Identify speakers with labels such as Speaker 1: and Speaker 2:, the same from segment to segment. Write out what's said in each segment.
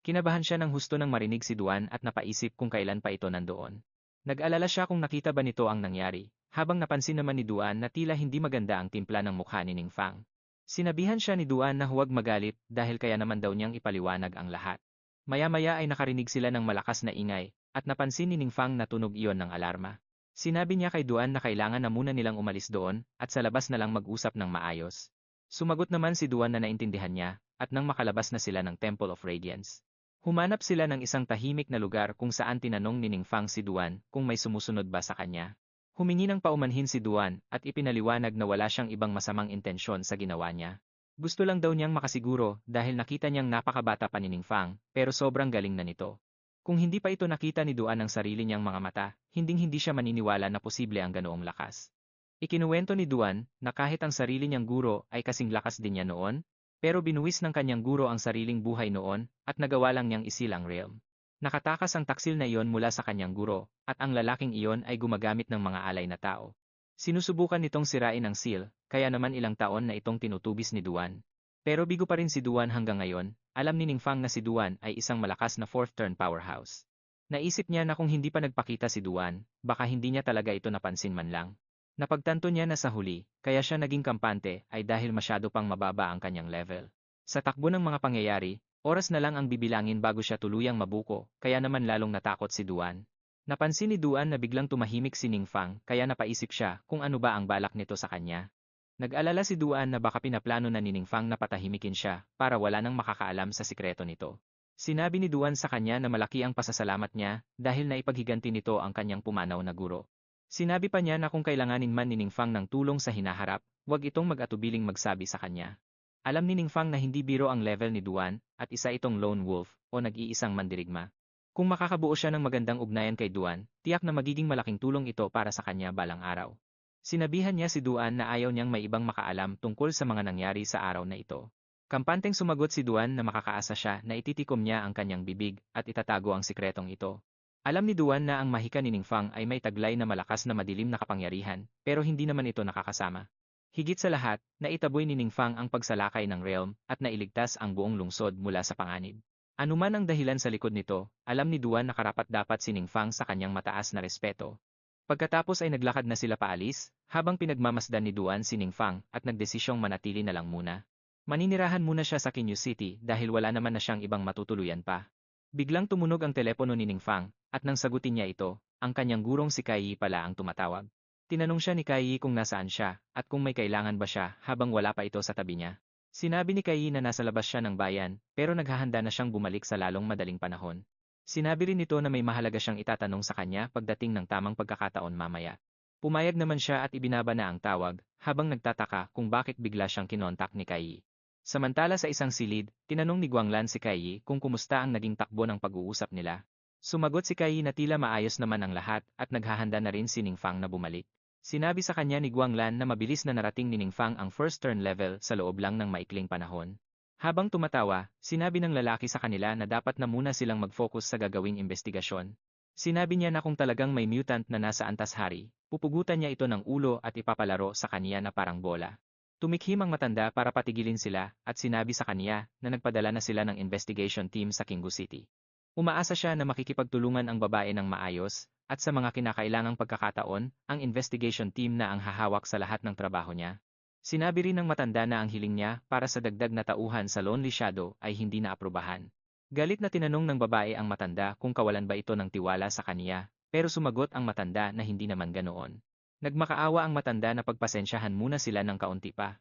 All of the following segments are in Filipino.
Speaker 1: Kinabahan siya ng husto nang marinig si Duan at napaisip kung kailan pa ito nandoon. Nag-alala siya kung nakita ba nito ang nangyari, habang napansin naman ni Duan na tila hindi maganda ang timpla ng mukha ni Ningfang. Sinabihan siya ni Duan na huwag magalit dahil kaya naman daw niyang ipaliwanag ang lahat. Maya-maya ay nakarinig sila ng malakas na ingay, at napansin ni Ningfang na tunog iyon ng alarma. Sinabi niya kay Duan na kailangan na muna nilang umalis doon, at sa labas na lang mag-usap ng maayos. Sumagot naman si Duan na naintindihan niya, at nang makalabas na sila ng Temple of Radiance. Humanap sila ng isang tahimik na lugar kung saan tinanong ni Ningfang si Duan kung may sumusunod ba sa kanya. Humingi ng paumanhin si Duan at ipinaliwanag na wala siyang ibang masamang intensyon sa ginawa niya. Gusto lang daw niyang makasiguro dahil nakita niyang napakabata pa ni Ningfang pero sobrang galing na nito. Kung hindi pa ito nakita ni Duan ng sarili niyang mga mata, hinding-hindi siya maniniwala na posible ang ganoong lakas. Ikinuwento ni Duan na kahit ang sarili niyang guro ay kasing lakas din niya noon, pero binuwis ng kanyang guro ang sariling buhay noon at nagawa lang niyang isilang realm. Nakatakas ang taksil na iyon mula sa kanyang guro, at ang lalaking iyon ay gumagamit ng mga alay na tao. Sinusubukan nitong sirain ang seal, kaya naman ilang taon na itong tinutubis ni Duan. Pero bigo pa rin si Duan hanggang ngayon, alam ni Ningfang na si Duan ay isang malakas na fourth turn powerhouse. Naisip niya na kung hindi pa nagpakita si Duan, baka hindi niya talaga ito napansin man lang. Napagtanto niya na sa huli, kaya siya naging kampante ay dahil masyado pang mababa ang kanyang level. Sa takbo ng mga pangyayari, oras na lang ang bibilangin bago siya tuluyang mabuko, kaya naman lalong natakot si Duan. Napansin ni Duan na biglang tumahimik si Ningfang kaya napaisip siya kung ano ba ang balak nito sa kanya. Nag-alala si Duan na baka pinaplano na ni Ningfang na patahimikin siya para wala nang makakaalam sa sikreto nito. Sinabi ni Duan sa kanya na malaki ang pasasalamat niya dahil naipaghiganti nito ang kanyang pumanaw na guro. Sinabi pa niya na kung kailanganin man ni Ningfang ng tulong sa hinaharap, huwag itong mag-atubiling magsabi sa kanya. Alam ni Ningfang na hindi biro ang level ni Duan at isa itong lone wolf o nag-iisang mandirigma. Kung makakabuo siya ng magandang ugnayan kay Duan, tiyak na magiging malaking tulong ito para sa kanya balang araw. Sinabihan niya si Duan na ayaw niyang may ibang makaalam tungkol sa mga nangyari sa araw na ito. Kampanteng sumagot si Duan na makakaasa siya na ititikom niya ang kanyang bibig at itatago ang sikretong ito. Alam ni Duan na ang mahika ni Ningfang ay may taglay na malakas na madilim na kapangyarihan, pero hindi naman ito nakakasama. Higit sa lahat, naitaboy ni Ningfang ang pagsalakay ng realm at nailigtas ang buong lungsod mula sa panganib. Anuman ang dahilan sa likod nito, alam ni Duan na karapat-dapat si Ningfang sa kanyang mataas na respeto. Pagkatapos ay naglakad na sila paalis, habang pinagmamasdan ni Duan si Ningfang at nagdesisyong manatili na lang muna. Maninirahan muna siya sa Qinyu City dahil wala naman na siyang ibang matutuluyan pa. Biglang tumunog ang telepono ni Ningfang, at nang sagutin niya ito, ang kanyang gurong si Kai pala ang tumatawag. Tinanong siya ni Kai kung nasaan siya, at kung may kailangan ba siya habang wala pa ito sa tabi niya. Sinabi ni Kai na nasa labas siya ng bayan, pero naghahanda na siyang bumalik sa lalong madaling panahon. Sinabi rin nito na may mahalaga siyang itatanong sa kanya pagdating ng tamang pagkakataon mamaya. Pumayag naman siya at ibinaba na ang tawag, habang nagtataka kung bakit bigla siyang kinontak ni Kai. Samantala sa isang silid, tinanong ni Guanglan si Kai kung kumusta ang naging takbo ng pag-uusap nila. Sumagot si Kai na tila maayos naman ang lahat at naghahanda na rin si Ningfang na bumalik. Sinabi sa kanya ni Guanglan na mabilis na narating ni Ningfang ang first turn level sa loob lang ng maikling panahon. Habang tumatawa, sinabi ng lalaki sa kanila na dapat na muna silang mag-focus sa gagawing investigasyon. Sinabi niya na kung talagang may mutant na nasa antas hari, pupugutan niya ito ng ulo at ipapalaro sa kaniya na parang bola. Tumikhim ang matanda para patigilin sila at sinabi sa kaniya na nagpadala na sila ng investigation team sa Qinggu City. Umaasa siya na makikipagtulungan ang babae ng maayos at sa mga kinakailangang pagkakataon, ang investigation team na ang hahawak sa lahat ng trabaho niya. Sinabi rin ng matanda na ang hiling niya para sa dagdag na tauhan sa Lonely Shadow ay hindi naaprubahan. Galit na tinanong ng babae ang matanda kung kawalan ba ito ng tiwala sa kaniya, pero sumagot ang matanda na hindi naman ganoon. Nagmakaawa ang matanda na pagpasensyahan muna sila ng kaunti pa.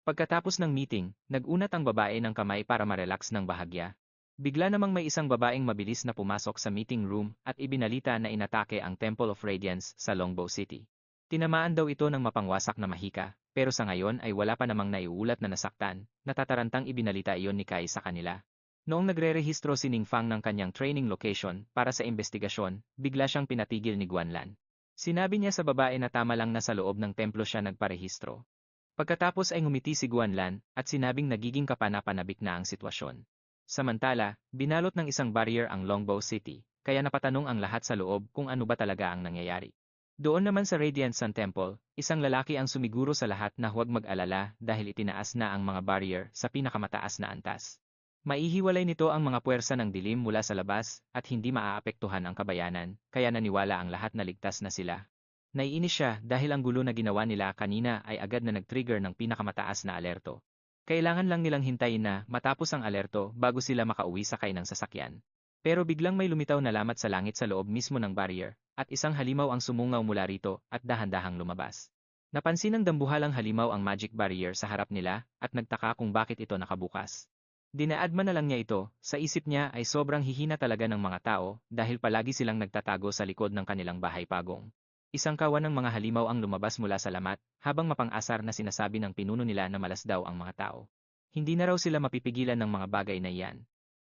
Speaker 1: Pagkatapos ng meeting, nag-unat ang babae ng kamay para ma-relax ng bahagya. Bigla namang may isang babaeng mabilis na pumasok sa meeting room at ibinalita na inatake ang Temple of Radiance sa Longbow City. Tinamaan daw ito ng mapangwasak na mahika, pero sa ngayon ay wala pa namang naiulat na nasaktan, natatarantang ibinalita iyon ni Kai sa kanila. Noong nagre-rehistro si Ningfang ng kanyang training location para sa investigasyon, bigla siyang pinatigil ni Guanlan. Sinabi niya sa babae na tama lang na sa loob ng templo siya nagparehistro. Pagkatapos ay ngumiti si Guanlan at sinabing nagiging kapana-panabik na ang sitwasyon. Samantala, binalot ng isang barrier ang Longbow City, kaya napatanong ang lahat sa loob kung ano ba talaga ang nangyayari. Doon naman sa Radiant Sun Temple, isang lalaki ang sumiguro sa lahat na huwag mag-alala dahil itinaas na ang mga barrier sa pinakamataas na antas. Maihiwalay nito ang mga puwersa ng dilim mula sa labas at hindi maaapektuhan ang kabayanan, kaya naniwala ang lahat na ligtas na sila. Naiinis siya dahil ang gulo na ginawa nila kanina ay agad na nag-trigger ng pinakamataas na alerto. Kailangan lang nilang hintayin na matapos ang alerto bago sila makauwi sakay ng sasakyan. Pero biglang may lumitaw na lamat sa langit sa loob mismo ng barrier, at isang halimaw ang sumungaw mula rito at dahan-dahang lumabas. Napansin ng dambuhalang halimaw ang magic barrier sa harap nila at nagtaka kung bakit ito nakabukas. Dinaadma na lang niya ito, sa isip niya ay sobrang hihina talaga ng mga tao dahil palagi silang nagtatago sa likod ng kanilang bahay pagong. Isang kawan ng mga halimaw ang lumabas mula sa lamat, habang mapang-asar na sinasabi ng pinuno nila na malas daw ang mga tao. Hindi na raw sila mapipigilan ng mga bagay na iyan.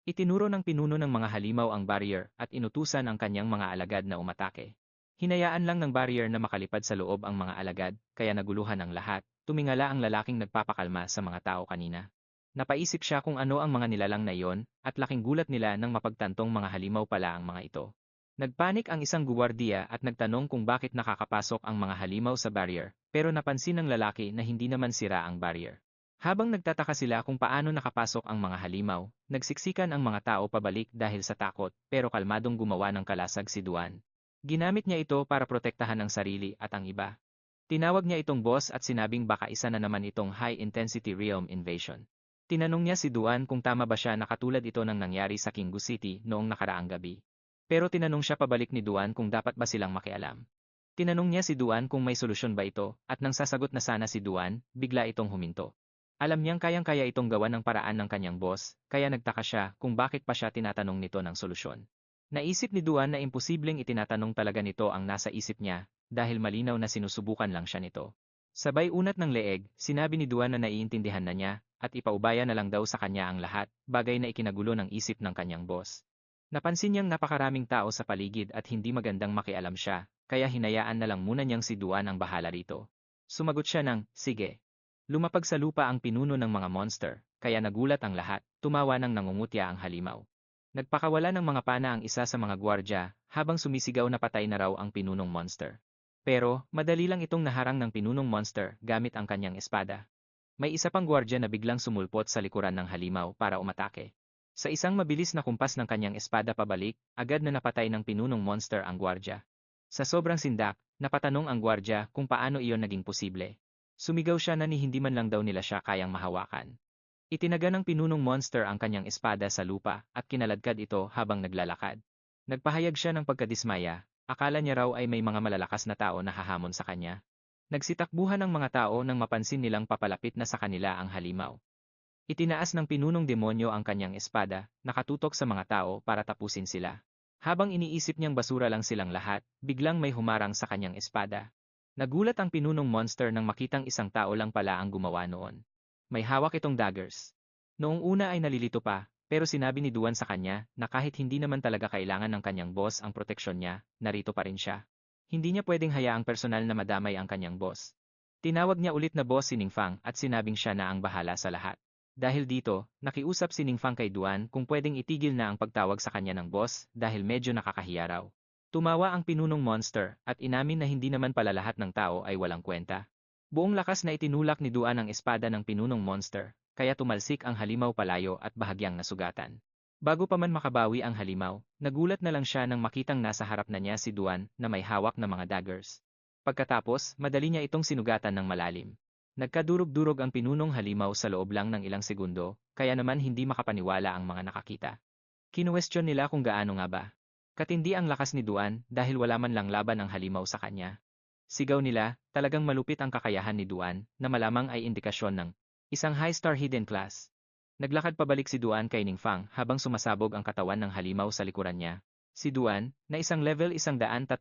Speaker 1: Itinuro ng pinuno ng mga halimaw ang barrier at inutusan ang kanyang mga alagad na umatake. Hinayaan lang ng barrier na makalipad sa loob ang mga alagad, kaya naguluhan ang lahat, tumingala ang lalaking nagpapakalma sa mga tao kanina. Napaisip siya kung ano ang mga nilalang na iyon, at laking gulat nila nang mapagtantong mga halimaw pala ang mga ito. Nagpanik ang isang guwardiya at nagtanong kung bakit nakakapasok ang mga halimaw sa barrier, pero napansin ng lalaki na hindi naman sira ang barrier. Habang nagtataka sila kung paano nakapasok ang mga halimaw, nagsiksikan ang mga tao pabalik dahil sa takot, pero kalmadong gumawa ng kalasag si Duan. Ginamit niya ito para protektahan ang sarili at ang iba. Tinawag niya itong boss at sinabing baka isa na naman itong high-intensity realm invasion. Tinanong niya si Duan kung tama ba siya na katulad ito ng nangyari sa Kingu City noong nakaraang gabi. Pero tinanong siya pabalik ni Duan kung dapat ba silang makialam. Tinanong niya si Duan kung may solusyon ba ito, at nang sasagot na sana si Duan, bigla itong huminto. Alam niyang kayang-kaya itong gawan ng paraan ng kanyang boss, kaya nagtaka siya kung bakit pa siya tinatanong nito ng solusyon. Naisip ni Duan na imposibleng itinatanong talaga nito ang nasa isip niya, dahil malinaw na sinusubukan lang siya nito. Sabay unat ng leeg, sinabi ni Duan na naiintindihan na niya, at ipaubaya na lang daw sa kanya ang lahat, bagay na ikinagulo ng isip ng kanyang boss. Napansin niyang napakaraming tao sa paligid at hindi magandang makialam siya, kaya hinayaan na lang muna niyang si Duan ang bahala rito. Sumagot siya ng, sige. Lumapag sa lupa ang pinuno ng mga monster, kaya nagulat ang lahat, tumawa ng nangungutya ang halimaw. Nagpakawala ng mga pana ang isa sa mga gwardya, habang sumisigaw na patay na raw ang pinunong monster. Pero, madali lang itong naharang ng pinunong monster gamit ang kanyang espada. May isa pang gwardya na biglang sumulpot sa likuran ng halimaw para umatake. Sa isang mabilis na kumpas ng kanyang espada pabalik, agad na napatay ng pinunong monster ang gwardya. Sa sobrang sindak, napatanong ang gwardya kung paano iyon naging posible. Sumigaw siya na ni hindi man lang daw nila siya kayang mahawakan. Itinaga ng pinunong monster ang kanyang espada sa lupa at kinaladkad ito habang naglalakad. Nagpahayag siya ng pagkadismaya, akala niya raw ay may mga malalakas na tao na hahamon sa kanya. Nagsitakbuhan ang mga tao nang mapansin nilang papalapit na sa kanila ang halimaw. Itinaas ng pinunong demonyo ang kanyang espada, nakatutok sa mga tao para tapusin sila. Habang iniisip niyang basura lang silang lahat, biglang may humarang sa kanyang espada. Nagulat ang pinunong monster nang makitang isang tao lang pala ang gumawa noon. May hawak itong daggers. Noong una ay nalilito pa, pero sinabi ni Duan sa kanya na kahit hindi naman talaga kailangan ng kanyang boss ang proteksyon niya, narito pa rin siya. Hindi niya pwedeng hayaang personal na madamay ang kanyang boss. Tinawag niya ulit na boss si Ningfang at sinabing siya na ang bahala sa lahat. Dahil dito, nakiusap si Ningfang kay Duan kung pwedeng itigil na ang pagtawag sa kanya ng boss dahil medyo nakakahiya raw. Tumawa ang pinunong monster at inamin na hindi naman pala lahat ng tao ay walang kwenta. Buong lakas na itinulak ni Duan ang espada ng pinunong monster, kaya tumalsik ang halimaw palayo at bahagyang nasugatan. Bago pa man makabawi ang halimaw, nagulat na lang siya nang makitang nasa harap na niya si Duan na may hawak na mga daggers. Pagkatapos, madali niya itong sinugatan ng malalim. Nagkadurog-durog ang pinunong halimaw sa loob lang ng ilang segundo, kaya naman hindi makapaniwala ang mga nakakita. Kinuwestiyon nila kung gaano nga ba. Katindi ang lakas ni Duan dahil wala man lang laban ang halimaw sa kanya. Sigaw nila, talagang malupit ang kakayahan ni Duan na malamang ay indikasyon ng isang high-star hidden class. Naglakad pabalik si Duan kay Ningfang habang sumasabog ang katawan ng halimaw sa likuran niya. Si Duan, na isang level 137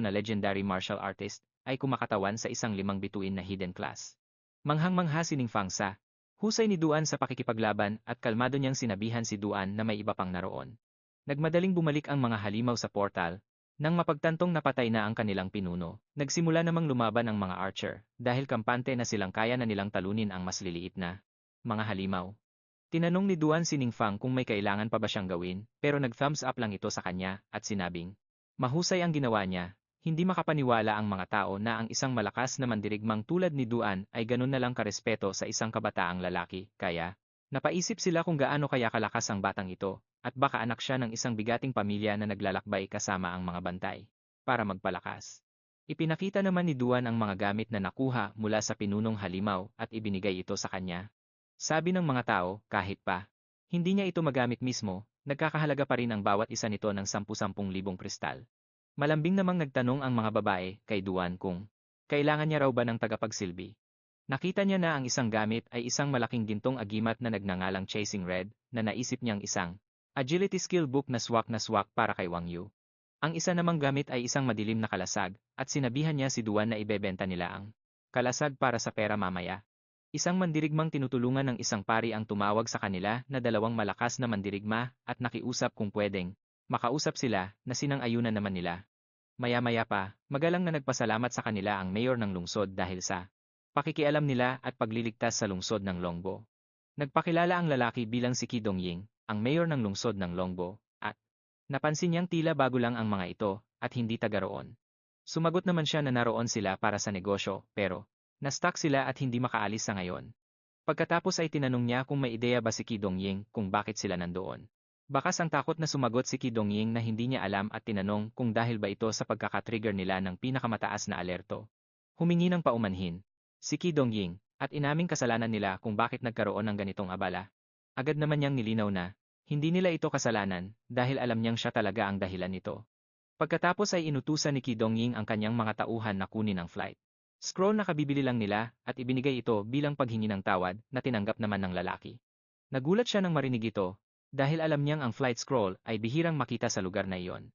Speaker 1: na legendary martial artist, ay kumakatawan sa isang 5 bituin na hidden class. Manghang-mangha si Ningfang sa husay ni Duan sa pakikipaglaban at kalmado niyang sinabihan si Duan na may iba pang naroon. Nagmadaling bumalik ang mga halimaw sa portal. Nang mapagtantong napatay na ang kanilang pinuno, nagsimula namang lumaban ang mga archer dahil kampante na silang kaya na nilang talunin ang mas liliit na mga halimaw. Tinanong ni Duan si Ningfang kung may kailangan pa ba siyang gawin, pero nag-thumbs up lang ito sa kanya at sinabing, mahusay ang ginawa niya. Hindi makapaniwala ang mga tao na ang isang malakas na mandirigmang tulad ni Duan ay ganun na lang karespeto sa isang kabataang lalaki, kaya Napaisip sila kung gaano kaya kalakas ang batang ito, at baka anak siya ng isang bigating pamilya na naglalakbay kasama ang mga bantay. Para magpalakas. Ipinakita naman ni Duan ang mga gamit na nakuha mula sa pinunong halimaw at ibinigay ito sa kanya. Sabi ng mga tao, kahit pa hindi niya ito magamit mismo, nagkakahalaga pa rin ang bawat isa nito ng 10,000 kristal. Malambing namang nagtanong ang mga babae kay Duan kung kailangan niya raw ba ng tagapagsilbi. Nakita niya na ang isang gamit ay isang malaking gintong agimat na nagngangalang Chasing Red na naisip niyang isang agility skill book na swak para kay Wang Yu. Ang isa namang gamit ay isang madilim na kalasag at sinabihan niya si Duan na ibebenta nila ang kalasag para sa pera mamaya. Isang mandirigmang tinutulungan ng isang pari ang tumawag sa kanila na dalawang malakas na mandirigma at nakiusap kung pwedeng makausap sila na sinang-ayunan naman nila. Maya-maya pa, magalang na nagpasalamat sa kanila ang mayor ng lungsod dahil sa pakikialam nila at pagliligtas sa lungsod ng Longbo. Nagpakilala ang lalaki bilang si Qi Dongying, ang mayor ng lungsod ng Longbo, at napansin niyang tila bago lang ang mga ito at hindi taga roon. Sumagot naman siya na naroon sila para sa negosyo, pero na-stuck sila at hindi makaalis sa ngayon. Pagkatapos ay tinanong niya kung may ideya ba si Qi Dongying kung bakit sila nandoon. Bakas ang takot na sumagot si Qi Dongying na hindi niya alam at tinanong kung dahil ba ito sa pagkakatrigger nila ng pinakamataas na alerto. Humingi ng paumanhin si Qi Dongying at inaming kasalanan nila kung bakit nagkaroon ng ganitong abala. Agad naman niyang nilinaw na hindi nila ito kasalanan dahil alam niyang siya talaga ang dahilan nito. Pagkatapos ay inutusan ni Qi Dongying ang kanyang mga tauhan na kunin ang flight scroll na kabibili lang nila at ibinigay ito bilang paghingi ng tawad na tinanggap naman ng lalaki. Nagulat siya nang marinig ito dahil alam niyang ang flight scroll ay bihirang makita sa lugar na iyon.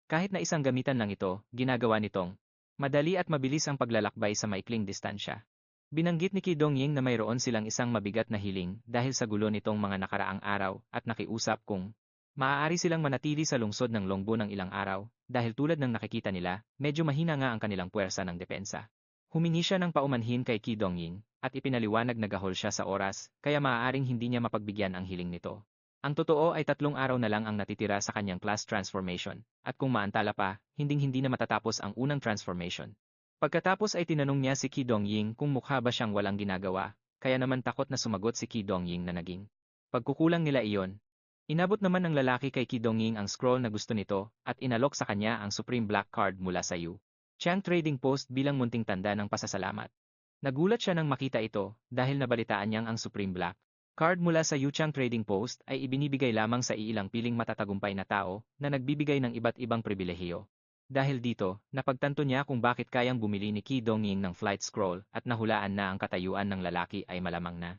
Speaker 1: Kahit na isang gamitan lang ito, ginagawa nitong madali at mabilis ang paglalakbay sa maikling distansya. Binanggit ni Qi Dongying na mayroon silang isang mabigat na hiling dahil sa gulo nitong mga nakaraang araw at nakiusap kung maaari silang manatili sa lungsod ng Longbo ng ilang araw dahil tulad ng nakikita nila, medyo mahina nga ang kanilang puwersa ng depensa. Humingi siya ng paumanhin kay Qi Dongying at ipinaliwanag na gahol siya sa oras kaya maaaring hindi niya mapagbigyan ang hiling nito. Ang totoo ay 3 araw na lang ang natitira sa kanyang class transformation at kung maantala pa, hinding-hindi na matatapos ang unang transformation. Pagkatapos ay tinanong niya si Qi Dongying kung mukha ba siyang walang ginagawa, kaya naman takot na sumagot si Qi Dongying na naging pagkukulang nila iyon. Inabot naman ng lalaki kay Qi Dongying ang scroll na gusto nito at inalok sa kanya ang Supreme Black Card mula sa Yu Chang Trading Post bilang munting tanda ng pasasalamat. Nagulat siya nang makita ito dahil nabalitaan niyang ang Supreme Black Card mula sa Yu Chang Trading Post ay ibinibigay lamang sa iilang piling matatagumpay na tao na nagbibigay ng iba't ibang pribilehiyo. Dahil dito, napagtanto niya kung bakit kayang bumili ni Qi Dongying ng flight scroll at nahulaan na ang katayuan ng lalaki ay malamang na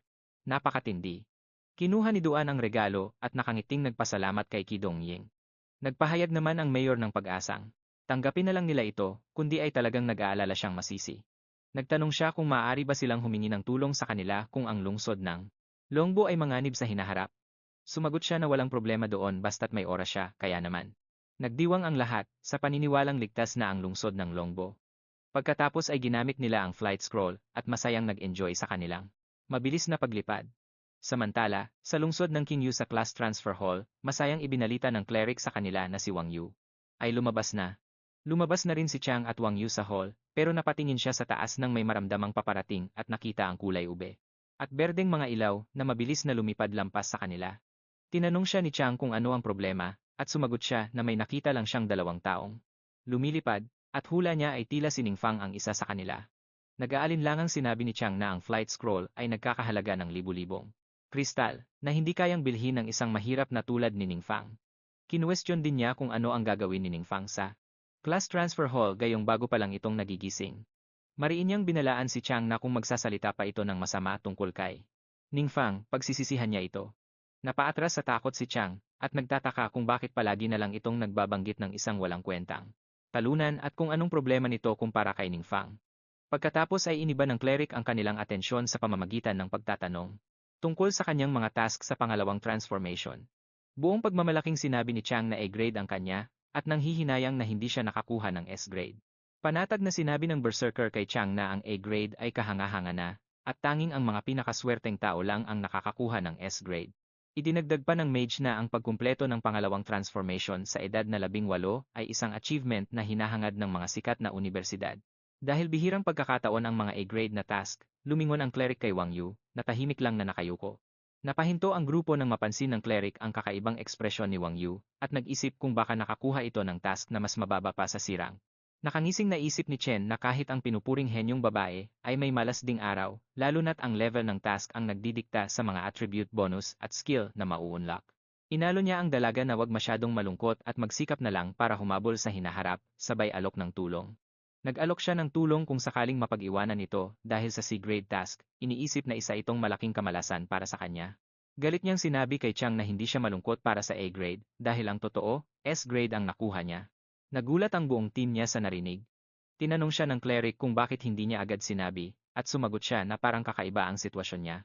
Speaker 1: napakatindi. Kinuha ni Duan ang regalo at nakangiting nagpasalamat kay Qi Dongying. Nagpahayag naman ang mayor ng pag-asang tanggapin na lang nila ito, kundi ay talagang nag-aalala siyang masisi. Nagtanong siya kung maaari ba silang humingi ng tulong sa kanila kung ang lungsod ng Longbo ay manganib sa hinaharap. Sumagot siya na walang problema doon basta't may oras siya, kaya naman. Nagdiwang ang lahat sa paniniwalang ligtas na ang lungsod ng Longbo. Pagkatapos ay ginamit nila ang flight scroll at masayang nag-enjoy sa kanilang mabilis na paglipad. Samantala, sa lungsod ng King Yu sa Class Transfer Hall, masayang ibinalita ng cleric sa kanila na si Wang Yu ay lumabas na. Lumabas na rin si Chang at Wang Yu sa hall, pero napatingin siya sa taas nang may maramdamang paparating at nakita ang kulay ube at berdeng mga ilaw na mabilis na lumipad lampas sa kanila. Tinanong siya ni Chang kung ano ang problema, at sumagot siya na may nakita lang siyang 2 taong lumilipad, at hula niya ay tila si Ningfang ang isa sa kanila. Nag-aalinlangang sinabi ni Chang na ang flight scroll ay nagkakahalaga ng libu-libong kristal na hindi kayang bilhin ng isang mahirap na tulad ni Ningfang. Kinuwestiyon din niya kung ano ang gagawin ni Ningfang sa Class Transfer Hall gayong bago pa lang itong nagigising. Mariin niyang binalaan si Chang na kung magsasalita pa ito ng masama tungkol kay Ningfang, pagsisisihan niya ito. Napaatras sa takot si Chang, at nagtataka kung bakit palagi na lang itong nagbabanggit ng isang walang kwentang talunan at kung anong problema nito kumpara kay Ningfang. Pagkatapos ay iniba ng cleric ang kanilang atensyon sa pamamagitan ng pagtatanong tungkol sa kanyang mga task sa pangalawang transformation. Buong pagmamalaking sinabi ni Chang na A-grade ang kanya, at nanghihinayang na hindi siya nakakuha ng S-grade. Panatag na sinabi ng Berserker kay Chang na ang A-grade ay kahanga-hanga na, at tanging ang mga pinakaswerteng tao lang ang nakakakuha ng S-grade. Idinagdag pa ng Mage na ang pagkumpleto ng pangalawang transformation sa edad na 18 ay isang achievement na hinahangad ng mga sikat na unibersidad. Dahil bihirang pagkakataon ang mga A-grade na task, lumingon ang cleric kay Wang Yu, na tahimik lang na nakayuko. Napahinto ang grupo nang mapansin ng cleric ang kakaibang ekspresyon ni Wang Yu, at nag-isip kung baka nakakuha ito ng task na mas mababa pa sa sirang. Nakangising naisip ni Chen na kahit ang pinupuring henyong babae ay may malas ding araw, lalo na't ang level ng task ang nagdidikta sa mga attribute bonus at skill na mauunlock. Inalo niya ang dalaga na wag masyadong malungkot at magsikap na lang para humabol sa hinaharap, sabay alok ng tulong. Nag-alok siya ng tulong kung sakaling mapag-iwanan ito dahil sa C-grade task, iniisip na isa itong malaking kamalasan para sa kanya. Galit niyang sinabi kay Chang na hindi siya malungkot para sa A-grade dahil ang totoo, S-grade ang nakuha niya. Nagulat ang buong team niya sa narinig. Tinanong siya ng cleric kung bakit hindi niya agad sinabi, at sumagot siya na parang kakaiba ang sitwasyon niya.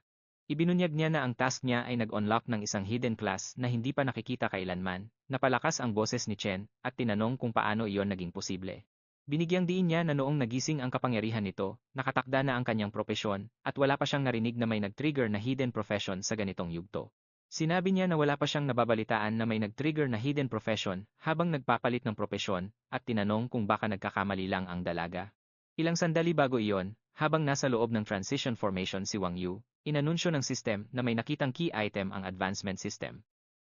Speaker 1: Ibinunyag niya na ang task niya ay nag-unlock ng isang hidden class na hindi pa nakikita kailanman. Napalakas ang boses ni Chen at tinanong kung paano iyon naging posible. Binigyang diin niya na noong nagising ang kapangyarihan nito, nakatakda na ang kanyang propesyon, at wala pa siyang narinig na may nag-trigger na hidden profession sa ganitong yugto. Sinabi niya na wala pa siyang nababalitaan na may nag-trigger na hidden profession habang nagpapalit ng propesyon, at tinanong kung baka nagkakamali lang ang dalaga. Ilang sandali bago iyon, habang nasa loob ng transition formation si Wang Yu, inanunsyo ng system na may nakitang key item ang advancement system.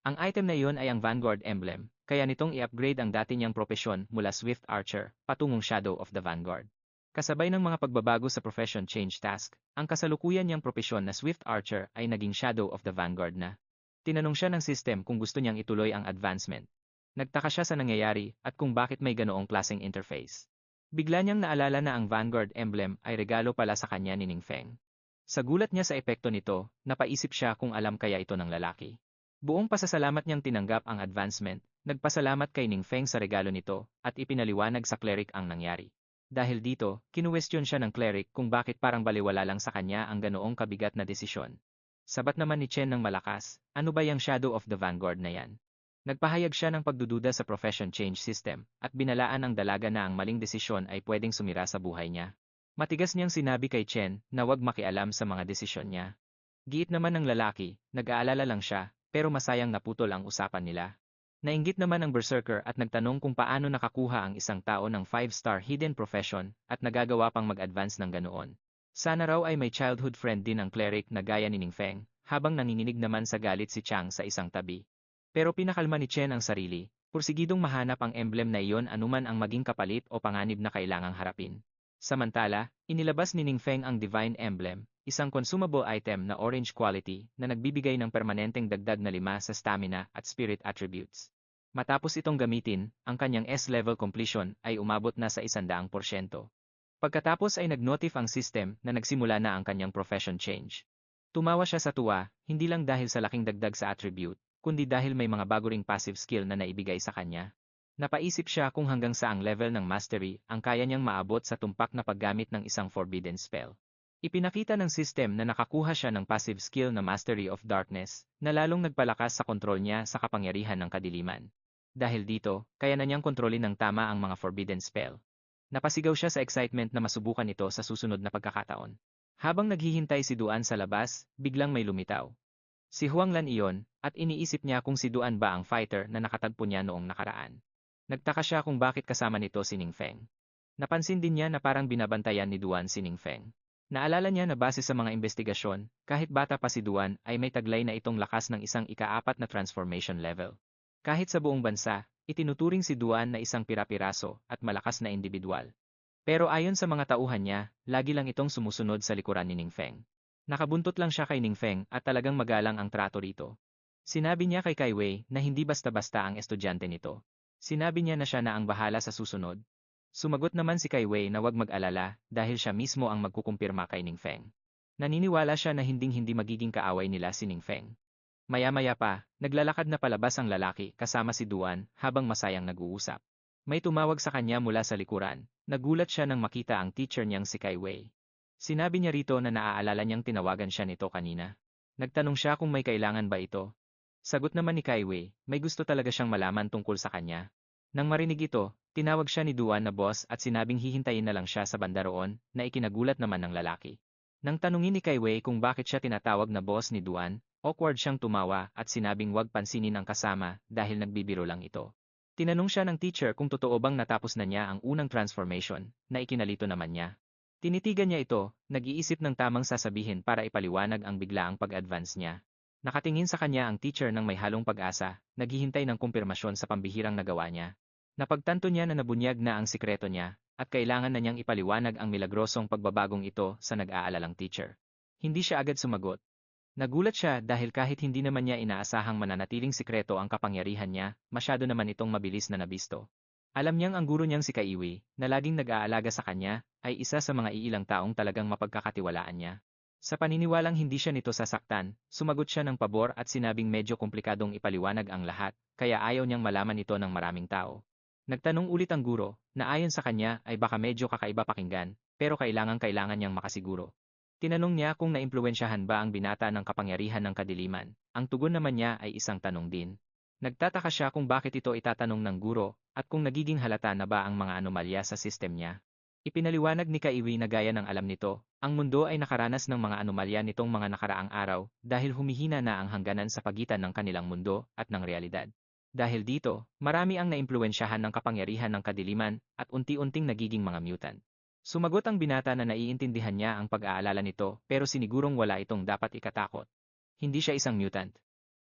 Speaker 1: Ang item na iyon ay ang Vanguard Emblem, kaya nitong i-upgrade ang dati niyang propesyon mula Swift Archer patungong Shadow of the Vanguard. Kasabay ng mga pagbabago sa profession change task, ang kasalukuyan niyang propesyon na Swift Archer ay naging Shadow of the Vanguard na. Tinanong siya ng system kung gusto niyang ituloy ang advancement. Nagtaka siya sa nangyayari at kung bakit may ganoong klaseng interface. Bigla niyang naalala na ang Vanguard Emblem ay regalo pala sa kanya ni Ning Feng. Sa gulat niya sa epekto nito, napaisip siya kung alam kaya ito ng lalaki. Buong pasasalamat niyang tinanggap ang advancement, nagpasalamat kay Ning Feng sa regalo nito, at ipinaliwanag sa cleric ang nangyari. Dahil dito, kinuwestiyon siya ng cleric kung bakit parang baliwala lang sa kanya ang ganoong kabigat na desisyon. Sabat naman ni Chen ng malakas, ano ba yung Shadow of the Vanguard na yan? Nagpahayag siya ng pagdududa sa profession change system, at binalaan ang dalaga na ang maling desisyon ay pwedeng sumira sa buhay niya. Matigas niyang sinabi kay Chen na wag makialam sa mga desisyon niya. Giit naman ng lalaki, nag-aalala lang siya, pero masayang naputol ang usapan nila. Nainggit naman ang berserker at nagtanong kung paano nakakuha ang isang tao ng 5-star hidden profession at nagagawa pang mag-advance ng ganoon. Sana raw ay may childhood friend din ang cleric na gaya ni Ning Feng, habang nanginginig naman sa galit si Chang sa isang tabi. Pero pinakalma ni Chen ang sarili, pursigidong mahanap ang emblem na iyon anuman ang maging kapalit o panganib na kailangang harapin. Samantala, inilabas ni Ning Feng ang Divine Emblem, isang consumable item na orange quality na nagbibigay ng permanenteng dagdag na 5 sa stamina at spirit attributes. Matapos itong gamitin, ang kanyang S-level completion ay umabot na sa 100%. Pagkatapos ay nag-notif ang system na nagsimula na ang kanyang profession change. Tumawa siya sa tuwa, hindi lang dahil sa laking dagdag sa attribute, kundi dahil may mga bago ring passive skill na naibigay sa kanya. Napaisip siya kung hanggang saang level ng mastery ang kaya niyang maabot sa tumpak na paggamit ng isang forbidden spell. Ipinakita ng system na nakakuha siya ng passive skill na Mastery of Darkness, na lalong nagpalakas sa kontrol niya sa kapangyarihan ng kadiliman. Dahil dito, kaya na niyang kontrolin ng tama ang mga forbidden spell. Napasigaw siya sa excitement na masubukan ito sa susunod na pagkakataon. Habang naghihintay si Duan sa labas, biglang may lumitaw. Si Huang Lan iyon, at iniisip niya kung si Duan ba ang fighter na nakatagpo niya noong nakaraan. Nagtaka siya kung bakit kasama nito si Ning Feng. Napansin din niya na parang binabantayan ni Duan si Ning Feng. Naalala niya na base sa mga investigasyon, kahit bata pa si Duan ay may taglay na itong lakas ng isang ika-4 na transformation level. Kahit sa buong bansa, itinuturing si Duan na isang pirapiraso at malakas na individual. Pero ayon sa mga tauhan niya, lagi lang itong sumusunod sa likuran ni Ning Feng. Nakabuntot lang siya kay Ning Feng at talagang magalang ang trato rito. Sinabi niya kay Kai Wei na hindi basta-basta ang estudyante nito. Sinabi niya na siya na ang bahala sa susunod. Sumagot naman si Kai Wei na wag mag-alala dahil siya mismo ang magkukumpirma kay Ning Feng. Naniniwala siya na hinding-hindi magiging kaaway nila si Ning Feng. Maya-maya pa, naglalakad na palabas ang lalaki kasama si Duan habang masayang nag-uusap. May tumawag sa kanya mula sa likuran. Nagulat siya nang makita ang teacher niyang si Kai Wei. Sinabi niya rito na naaalala niyang tinawagan siya nito kanina. Nagtanong siya kung may kailangan ba ito. Sagot naman ni Kai Wei, may gusto talaga siyang malaman tungkol sa kanya. Nang marinig ito, tinawag siya ni Duan na boss at sinabing hihintayin na lang siya sa banda roon, na ikinagulat naman ng lalaki. Nang tanungin ni Kai Wei kung bakit siya tinatawag na boss ni Duan, awkward siyang tumawa at sinabing wag pansinin ang kasama dahil nagbibiro lang ito. Tinanong siya ng teacher kung totoo bang natapos na niya ang unang transformation, na ikinalito naman niya. Tinitigan niya ito, nag-iisip ng tamang sasabihin para ipaliwanag ang biglaang pag-advance niya. Nakatingin sa kanya ang teacher ng may halong pag-asa, naghihintay ng kumpirmasyon sa pambihirang nagawa niya. Napagtanto niya na nabunyag na ang sikreto niya, at kailangan na niyang ipaliwanag ang milagrosong pagbabagong ito sa nag-aalalang teacher. Hindi siya agad sumagot. Nagulat siya dahil kahit hindi naman niya inaasahang mananatiling sikreto ang kapangyarihan niya, masyado naman itong mabilis na nabisto. Alam niyang ang guro niyang si Kaiwi, na laging nag-aalaga sa kanya, ay isa sa mga iilang taong talagang mapagkakatiwalaan niya. Sa paniniwalang hindi siya nito sasaktan, sumagot siya ng pabor at sinabing medyo komplikadong ipaliwanag ang lahat, kaya ayaw niyang malaman ito ng maraming tao. Nagtanong ulit ang guro, na ayon sa kanya ay baka medyo kakaiba pakinggan, pero kailangan niyang makasiguro. Tinanong niya kung naimpluwensyahan ba ang binata ng kapangyarihan ng kadiliman. Ang tugon naman niya ay isang tanong din. Nagtataka siya kung bakit ito itatanong ng guro, at kung nagiging halata na ba ang mga anomalya sa sistem niya. Ipinaliwanag ni Kaiwi na gaya ng alam nito, ang mundo ay nakaranas ng mga anomalya nitong mga nakaraang araw dahil humihina na ang hangganan sa pagitan ng kanilang mundo at ng realidad. Dahil dito, marami ang naimpluwensyahan ng kapangyarihan ng kadiliman at unti-unting nagiging mga mutant. Sumagot ang binata na naiintindihan niya ang pag-aalala nito pero sinigurong wala itong dapat ikatakot. Hindi siya isang mutant.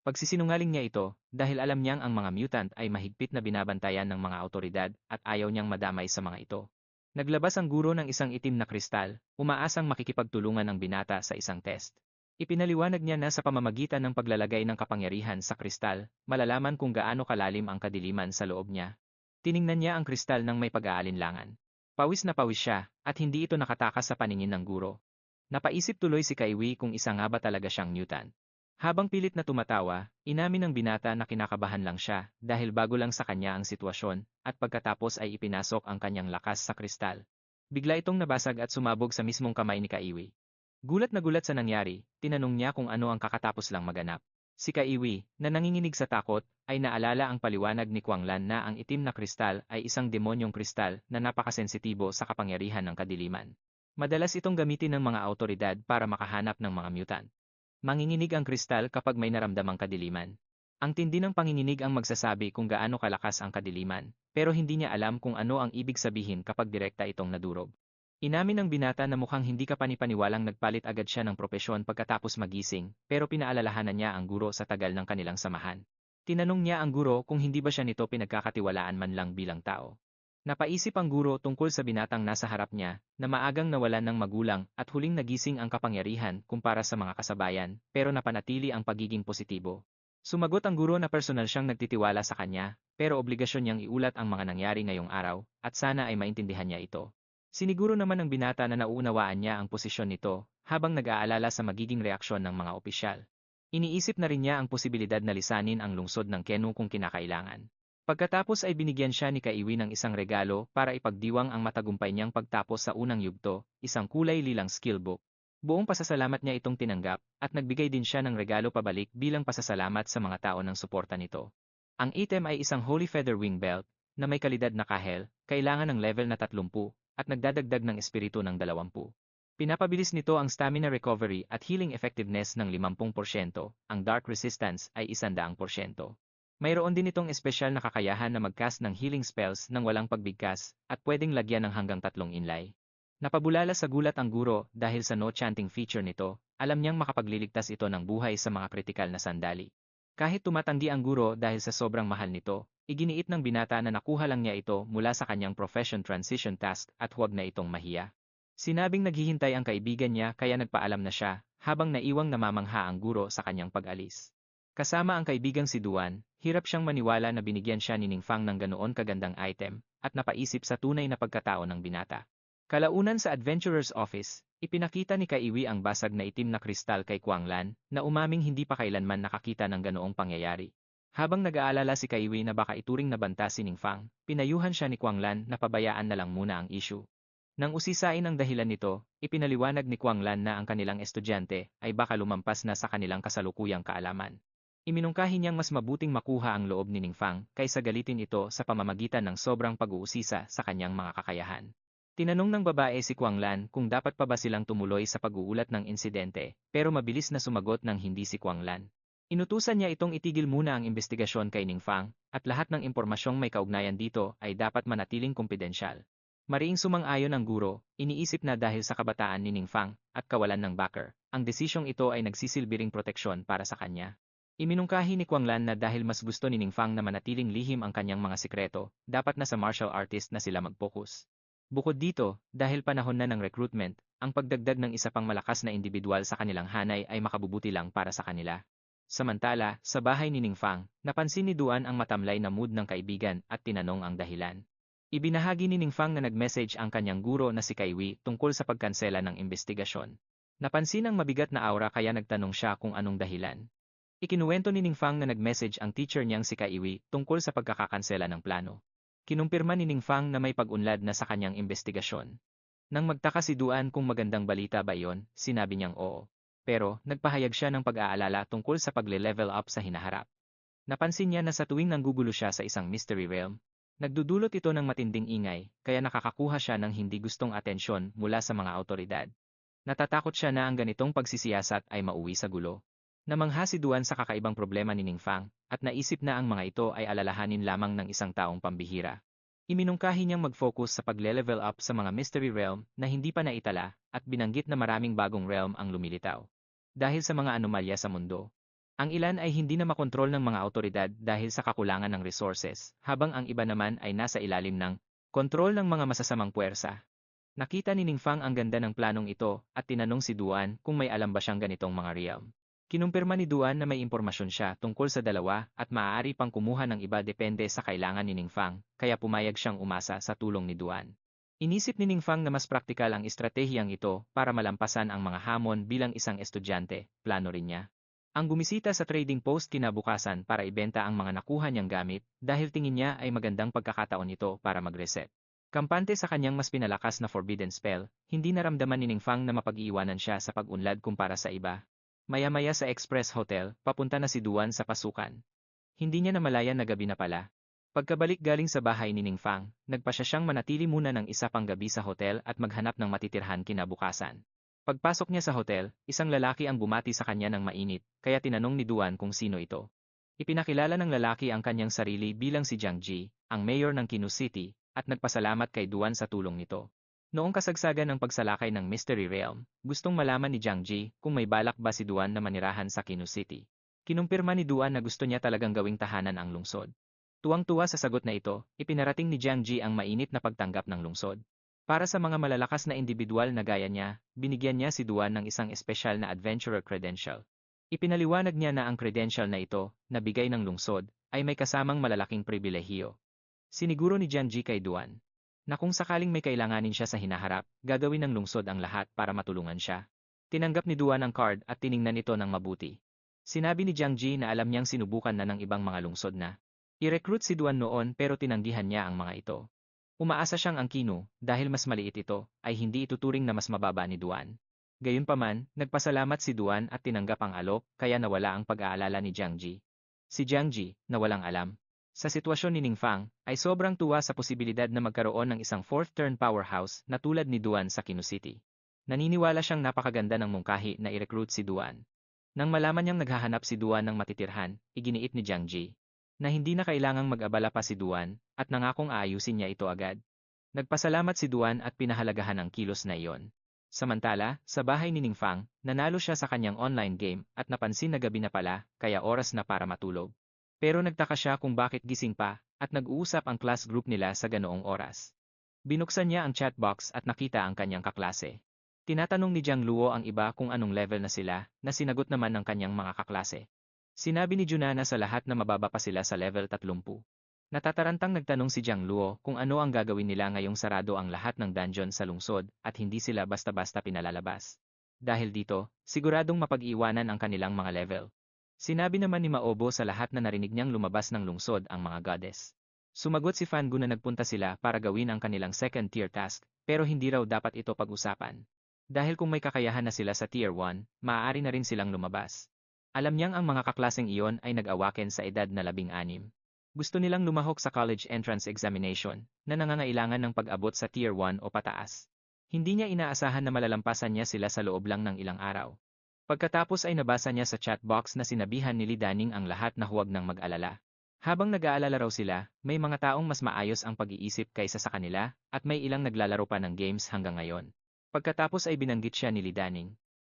Speaker 1: Pagsisinungaling niya ito dahil alam niyang ang mga mutant ay mahigpit na binabantayan ng mga awtoridad at ayaw niyang madamay sa mga ito. Naglabas ang guro ng isang itim na kristal, umaasang makikipagtulungan ang binata sa isang test. Ipinaliwanag niya na sa pamamagitan ng paglalagay ng kapangyarihan sa kristal, malalaman kung gaano kalalim ang kadiliman sa loob niya. Tiningnan niya ang kristal ng may pag-aalinlangan. Pawis na pawis siya, at hindi ito nakatakas sa paningin ng guro. Napaisip tuloy si Kaiwi kung isa nga ba talaga siyang mutant. Habang pilit na tumatawa, inamin ng binata na kinakabahan lang siya dahil bago lang sa kanya ang sitwasyon, at pagkatapos ay ipinasok ang kanyang lakas sa kristal. Bigla itong nabasag at sumabog sa mismong kamay ni Kaiwi. Gulat na gulat sa nangyari, tinanong niya kung ano ang kakatapos lang maganap. Si Kaiwi, na nanginginig sa takot, ay naalala ang paliwanag ni Kuanglan na ang itim na kristal ay isang demonyong kristal na napakasensitibo sa kapangyarihan ng kadiliman. Madalas itong gamitin ng mga awtoridad para makahanap ng mga mutant. Manginginig ang kristal kapag may naramdamang kadiliman. Ang tindi ng panginginig ang magsasabi kung gaano kalakas ang kadiliman, pero hindi niya alam kung ano ang ibig sabihin kapag direkta itong nadurog. Inamin ng binata na mukhang hindi kapanipaniwalang nagpalit agad siya ng propesyon pagkatapos magising, pero pinaalalahanan niya ang guro sa tagal ng kanilang samahan. Tinanong niya ang guro kung hindi ba siya nito pinagkakatiwalaan man lang bilang tao. Napaisip ang guro tungkol sa binatang nasa harap niya, na maagang nawalan ng magulang at huling nagising ang kapangyarihan kumpara sa mga kasabayan, pero napanatili ang pagiging positibo. Sumagot ang guro na personal siyang nagtitiwala sa kanya, pero obligasyon niyang iulat ang mga nangyari ngayong araw, at sana ay maintindihan niya ito. Siniguro naman ng binata na nauunawaan niya ang posisyon nito, habang nag-aalala sa magiging reaksyon ng mga opisyal. Iniisip na rin niya ang posibilidad na lisanin ang lungsod ng Kenu kung kinakailangan. Pagkatapos ay binigyan siya ni Kaiwi ng isang regalo para ipagdiwang ang matagumpay niyang pagtapos sa unang yugto, isang kulay lilang skill book. Buong pasasalamat niya itong tinanggap, at nagbigay din siya ng regalo pabalik bilang pasasalamat sa mga tao ng suporta nito. Ang item ay isang Holy Feather Wing Belt, na may kalidad na kahel, kailangan ng level na 30, at nagdadagdag ng espiritu ng 20. Pinapabilis nito ang stamina recovery at healing effectiveness ng 50%, ang dark resistance ay 100%. Mayroon din itong espesyal na kakayahan na mag-cast ng healing spells nang walang pagbigkas, at pwedeng lagyan ng hanggang 3 inlay. Napabulala sa gulat ang guro dahil sa no-chanting feature nito, alam niyang makapagliligtas ito ng buhay sa mga kritikal na sandali. Kahit tumatanggi ang guro dahil sa sobrang mahal nito, iginiit ng binata na nakuha lang niya ito mula sa kanyang profession transition task at huwag na itong mahiya. Sinabing naghihintay ang kaibigan niya kaya nagpaalam na siya, habang naiwang namamangha ang guro sa kanyang pag-alis. Kasama ang kaibigang si Duan, hirap siyang maniwala na binigyan siya ni Ningfang ng ganoon kagandang item, at napaisip sa tunay na pagkatao ng binata. Kalaunan sa Adventurer's Office, ipinakita ni Kaiwi ang basag na itim na kristal kay Kuanglan, na umaming hindi pa kailanman nakakita ng ganoong pangyayari. Habang nag-aalala si Kaiwi na baka ituring na banta si Ningfang, pinayuhan siya ni Kuanglan na pabayaan na lang muna ang issue. Nang usisain ang dahilan nito, ipinaliwanag ni Kuanglan na ang kanilang estudyante ay baka lumampas na sa kanilang kasalukuyang kaalaman. Iminungkahi niyang mas mabuting makuha ang loob ni Ningfang kaysa galitin ito sa pamamagitan ng sobrang pag-uusisa sa kanyang mga kakayahan. Tinanong ng babae si Kuanglan kung dapat pa ba silang tumuloy sa pag-uulat ng insidente, pero mabilis na sumagot ng hindi si Kuanglan. Inutusan niya itong itigil muna ang investigasyon kay Ningfang, at lahat ng impormasyong may kaugnayan dito ay dapat manatiling kumpidensyal. Mariing sumang-ayon ang guro, iniisip na dahil sa kabataan ni Ningfang at kawalan ng backer, ang desisyong ito ay nagsisilbing proteksyon para sa kanya. Iminungkahi ni Guanglan na dahil mas gusto ni Ningfang na manatiling lihim ang kanyang mga sikreto, dapat na sa martial artist na sila mag-focus. Bukod dito, dahil panahon na ng recruitment, ang pagdagdag ng isa pang malakas na individual sa kanilang hanay ay makabubuti lang para sa kanila. Samantala, sa bahay ni Ningfang, napansin ni Duan ang matamlay na mood ng kaibigan at tinanong ang dahilan. Ibinahagi ni Ningfang na nag-message ang kanyang guro na si Kaiwi tungkol sa pagkansela ng investigasyon. Napansin ang mabigat na aura kaya nagtanong siya kung anong dahilan. Ikinuwento ni Ningfang na nag-message ang teacher niyang si Kaiwi tungkol sa pagkakakansela ng plano. Kinumpirma ni Ningfang na may pag-unlad na sa kanyang investigasyon. Nang magtaka si Duan kung magandang balita ba iyon, sinabi niyang oo. Pero, nagpahayag siya ng pag-aalala tungkol sa pagle-level up sa hinaharap. Napansin niya na sa tuwing nanggugulo siya sa isang mystery realm, nagdudulot ito ng matinding ingay, kaya nakakakuha siya ng hindi gustong atensyon mula sa mga awtoridad. Natatakot siya na ang ganitong pagsisiyasat ay mauwi sa gulo. Namangha si Duan sa kakaibang problema ni Ningfang, at naisip na ang mga ito ay alalahanin lamang ng isang taong pambihira. Iminungkahi niyang mag-focus sa pagle-level up sa mga mystery realm na hindi pa naitala, at binanggit na maraming bagong realm ang lumilitaw. Dahil sa mga anomalya sa mundo, ang ilan ay hindi na makontrol ng mga awtoridad dahil sa kakulangan ng resources, habang ang iba naman ay nasa ilalim ng kontrol ng mga masasamang puwersa. Nakita ni Ningfang ang ganda ng planong ito at tinanong si Duan kung may alam ba siyang ganitong mga realm. Kinumpirma ni Duan na may impormasyon siya tungkol sa dalawa at maaari pang kumuha ng iba depende sa kailangan ni Ningfang, kaya pumayag siyang umasa sa tulong ni Duan. Inisip ni Ningfang na mas praktikal ang estratehiyang ito para malampasan ang mga hamon bilang isang estudyante, plano rin niya. Ang gumisita sa trading post kinabukasan para ibenta ang mga nakuha niyang gamit dahil tingin niya ay magandang pagkakataon ito para mag-reset. Kampante sa kanyang mas pinalakas na forbidden spell, hindi naramdaman ni Ningfang na mapag-iiwanan siya sa pag-unlad kumpara sa iba. Maya-maya sa Express Hotel, papunta na si Duan sa pasukan. Hindi niya namalayan na gabi na pala. Pagkabalik galing sa bahay ni Ningfang, nagpasya siyang manatili muna ng isa pang gabi sa hotel at maghanap ng matitirhan kinabukasan. Pagpasok niya sa hotel, isang lalaki ang bumati sa kanya ng mainit, kaya tinanong ni Duan kung sino ito. Ipinakilala ng lalaki ang kanyang sarili bilang si Jiang Ji, ang mayor ng Kinu City, at nagpasalamat kay Duan sa tulong nito. Noong kasagsagan ng pagsalakay ng Mystery Realm, gustong malaman ni Jiang Ji kung may balak ba si Duan na manirahan sa Kinu City. Kinumpirma ni Duan na gusto niya talagang gawing tahanan ang lungsod. Tuwang-tuwa sa sagot na ito, ipinarating ni Jiang Ji ang mainit na pagtanggap ng lungsod. Para sa mga malalakas na individual na gaya niya, binigyan niya si Duan ng isang espesyal na adventurer credential. Ipinaliwanag niya na ang credential na ito, na bigay ng lungsod, ay may kasamang malalaking pribilehiyo. Siniguro ni Jiang Ji kay Duan na kung sakaling may kailanganin siya sa hinaharap, gagawin ng lungsod ang lahat para matulungan siya. Tinanggap ni Duan ang card at tiningnan ito ng mabuti. Sinabi ni Jiang Ji na alam niyang sinubukan na ng ibang mga lungsod na i-recruit si Duan noon pero tinanggihan niya ang mga ito. Umaasa siyang ang Kinu, dahil mas maliit ito, ay hindi ituturing na mas mababa ni Duan. Gayunpaman, nagpasalamat si Duan at tinanggap ang alok, kaya nawala ang pag-aalala ni Jiang Ji. Si Jiang Ji, na walang alam sa sitwasyon ni Ningfang, ay sobrang tuwa sa posibilidad na magkaroon ng isang fourth-turn powerhouse na tulad ni Duan sa Kinu City. Naniniwala siyang napakaganda ng mungkahi na i-recruit si Duan. Nang malaman niyang naghahanap si Duan ng matitirhan, iginiit ni Jiang Ji na hindi na kailangang mag-abala pa si Duan, at nangakong aayusin niya ito agad. Nagpasalamat si Duan at pinahalagahan ang kilos na iyon. Samantala, sa bahay ni Ningfang, nanalo siya sa kanyang online game at napansin na gabi na pala, kaya oras na para matulog. Pero nagtaka siya kung bakit gising pa, at nag-uusap ang class group nila sa ganoong oras. Binuksan niya ang chat box at nakita ang kanyang kaklase. Tinatanong ni Jiang Luo ang iba kung anong level na sila, na sinagot naman ng kanyang mga kaklase. Sinabi ni Junana sa lahat na mababa pa sila sa level 30. Natatarantang nagtanong si Jiang Luo kung ano ang gagawin nila ngayong sarado ang lahat ng dungeon sa lungsod at hindi sila basta-basta pinalalabas. Dahil dito, siguradong mapag-iwanan ang kanilang mga level. Sinabi naman ni Maobo sa lahat na narinig niyang lumabas ng lungsod ang mga goddess. Sumagot si Fangu na nagpunta sila para gawin ang kanilang second-tier task, pero hindi raw dapat ito pag-usapan. Dahil kung may kakayahan na sila sa Tier 1, maaari na rin silang lumabas. Alam niyang ang mga kaklaseng iyon ay nag-awaken sa edad na 16. Gusto nilang lumahok sa college entrance examination, na nangangailangan ng pag-abot sa Tier 1 o pataas. Hindi niya inaasahan na malalampasan niya sila sa loob lang ng ilang araw. Pagkatapos ay nabasa niya sa chat box na sinabihan ni Li Daning ang lahat na huwag nang mag-alala. Habang nag-aalala raw sila, may mga taong mas maayos ang pag-iisip kaysa sa kanila, at may ilang naglalaro pa ng games hanggang ngayon. Pagkatapos ay binanggit siya ni Li Daning.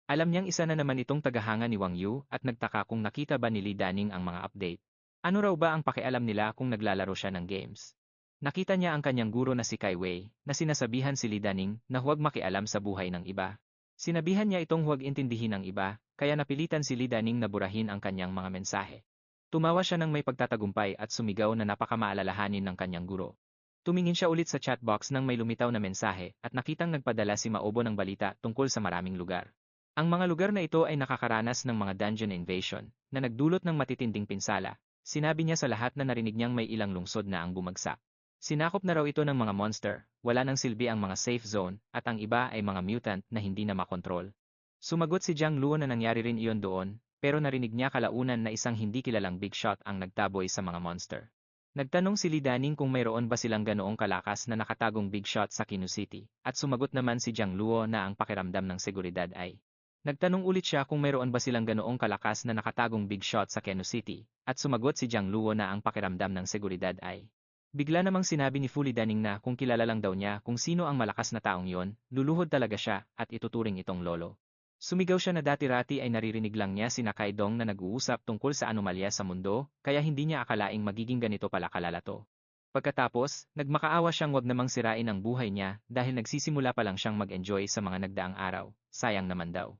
Speaker 1: Alam niyang isa na naman itong tagahanga ni Wang Yu at nagtaka kung nakita ba ni Li Daning ang mga update. Ano raw ba ang pakialam nila kung naglalaro siya ng games? Nakita niya ang kanyang guro na si Kai Wei, na sinasabihan si Li Daning na huwag makialam sa buhay ng iba. Sinabihan niya itong huwag intindihin ang iba, kaya napilitan si Li Daning na burahin ang kanyang mga mensahe. Tumawa siya ng may pagtatagumpay at sumigaw na napakamaalalahanin ng kanyang guro. Tumingin siya ulit sa chatbox nang may lumitaw na mensahe at nakitang nagpadala si Maobo ng balita tungkol sa maraming lugar. Ang mga lugar na ito ay nakakaranas ng mga dungeon invasion na nagdulot ng matitinding pinsala. Sinabi niya sa lahat na narinig niyang may ilang lungsod na ang bumagsak. Sinakop na raw ito ng mga monster, wala nang silbi ang mga safe zone, at ang iba ay mga mutant na hindi na makontrol. Sumagot si Jiang Luo na nangyari rin iyon doon, pero narinig niya kalaunan na isang hindi kilalang big shot ang nagtaboy sa mga monster. Nagtanong si Li Daning kung mayroon ba silang ganoong kalakas na nakatagong big shot sa Kinu City, at sumagot naman si Jiang Luo na ang pakiramdam ng seguridad ay. Nagtanong ulit siya kung mayroon ba silang ganoong kalakas na nakatagong big shot sa Kenu City, at sumagot si Jiang Luo na ang pakiramdam ng seguridad ay. Bigla namang sinabi ni Fu Lidaning na kung kilala lang daw niya kung sino ang malakas na taong yon, luluhod talaga siya at ituturing itong lolo. Sumigaw siya na dati-rati ay naririnig lang niya sina Kai Dong na nag-uusap tungkol sa anomalya sa mundo, kaya hindi niya akalaing magiging ganito pala kalala to. Pagkatapos, nagmakaawa siyang wag namang sirain ang buhay niya dahil nagsisimula pa lang siyang mag-enjoy sa mga nagdaang araw, sayang naman daw.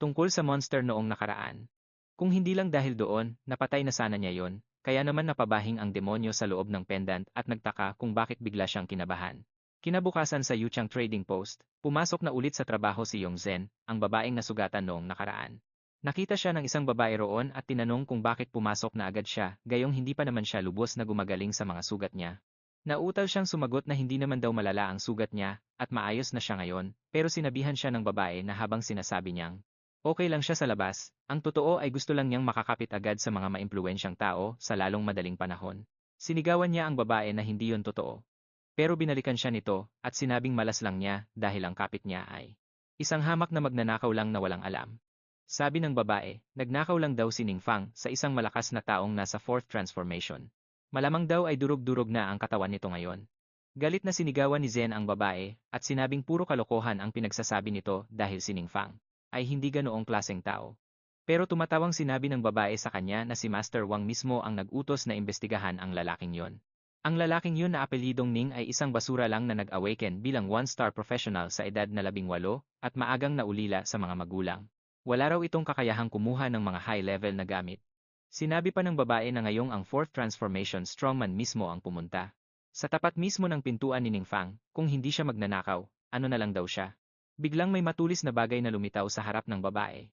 Speaker 1: Tungkol sa monster noong nakaraan. Kung hindi lang dahil doon, napatay na sana niya yon, kaya naman napabahing ang demonyo sa loob ng pendant at nagtaka kung bakit bigla siyang kinabahan. Kinabukasan sa Yuchang Trading Post, pumasok na ulit sa trabaho si Yong Zhen, ang babaeng nasugatan noong nakaraan. Nakita siya ng isang babae roon at tinanong kung bakit pumasok na agad siya, gayong hindi pa naman siya lubos na gumagaling sa mga sugat niya. Nautal siyang sumagot na hindi naman daw malala ang sugat niya, at maayos na siya ngayon, pero sinabihan siya ng babae na habang sinasabi niyang, okay lang siya sa labas, ang totoo ay gusto lang niyang makakapit agad sa mga maimpluwensyang tao sa lalong madaling panahon. Sinigawan niya ang babae na hindi yon totoo. Pero binalikan siya nito, at sinabing malas lang niya dahil ang kapit niya ay isang hamak na magnanakaw lang na walang alam. Sabi ng babae, nagnakaw lang daw si Ning Fang sa isang malakas na taong nasa fourth transformation. Malamang daw ay durog-durog na ang katawan nito ngayon. Galit na sinigawan ni Zen ang babae, at sinabing puro kalokohan ang pinagsasabi nito dahil si Ning Fang ay hindi ganoong klaseng tao. Pero tumatawang sinabi ng babae sa kanya na si Master Wang mismo ang nag-utos na imbestigahan ang lalaking yon. Ang lalaking yun na apelidong Ning ay isang basura lang na nag-awaken bilang one-star professional sa edad na 18 at maagang naulila sa mga magulang. Wala raw itong kakayahang kumuha ng mga high-level na gamit. Sinabi pa ng babae na ngayong ang fourth transformation strongman mismo ang pumunta. Sa tapat mismo ng pintuan ni Ning Fang, kung hindi siya magnanakaw, ano na lang daw siya. Biglang may matulis na bagay na lumitaw sa harap ng babae.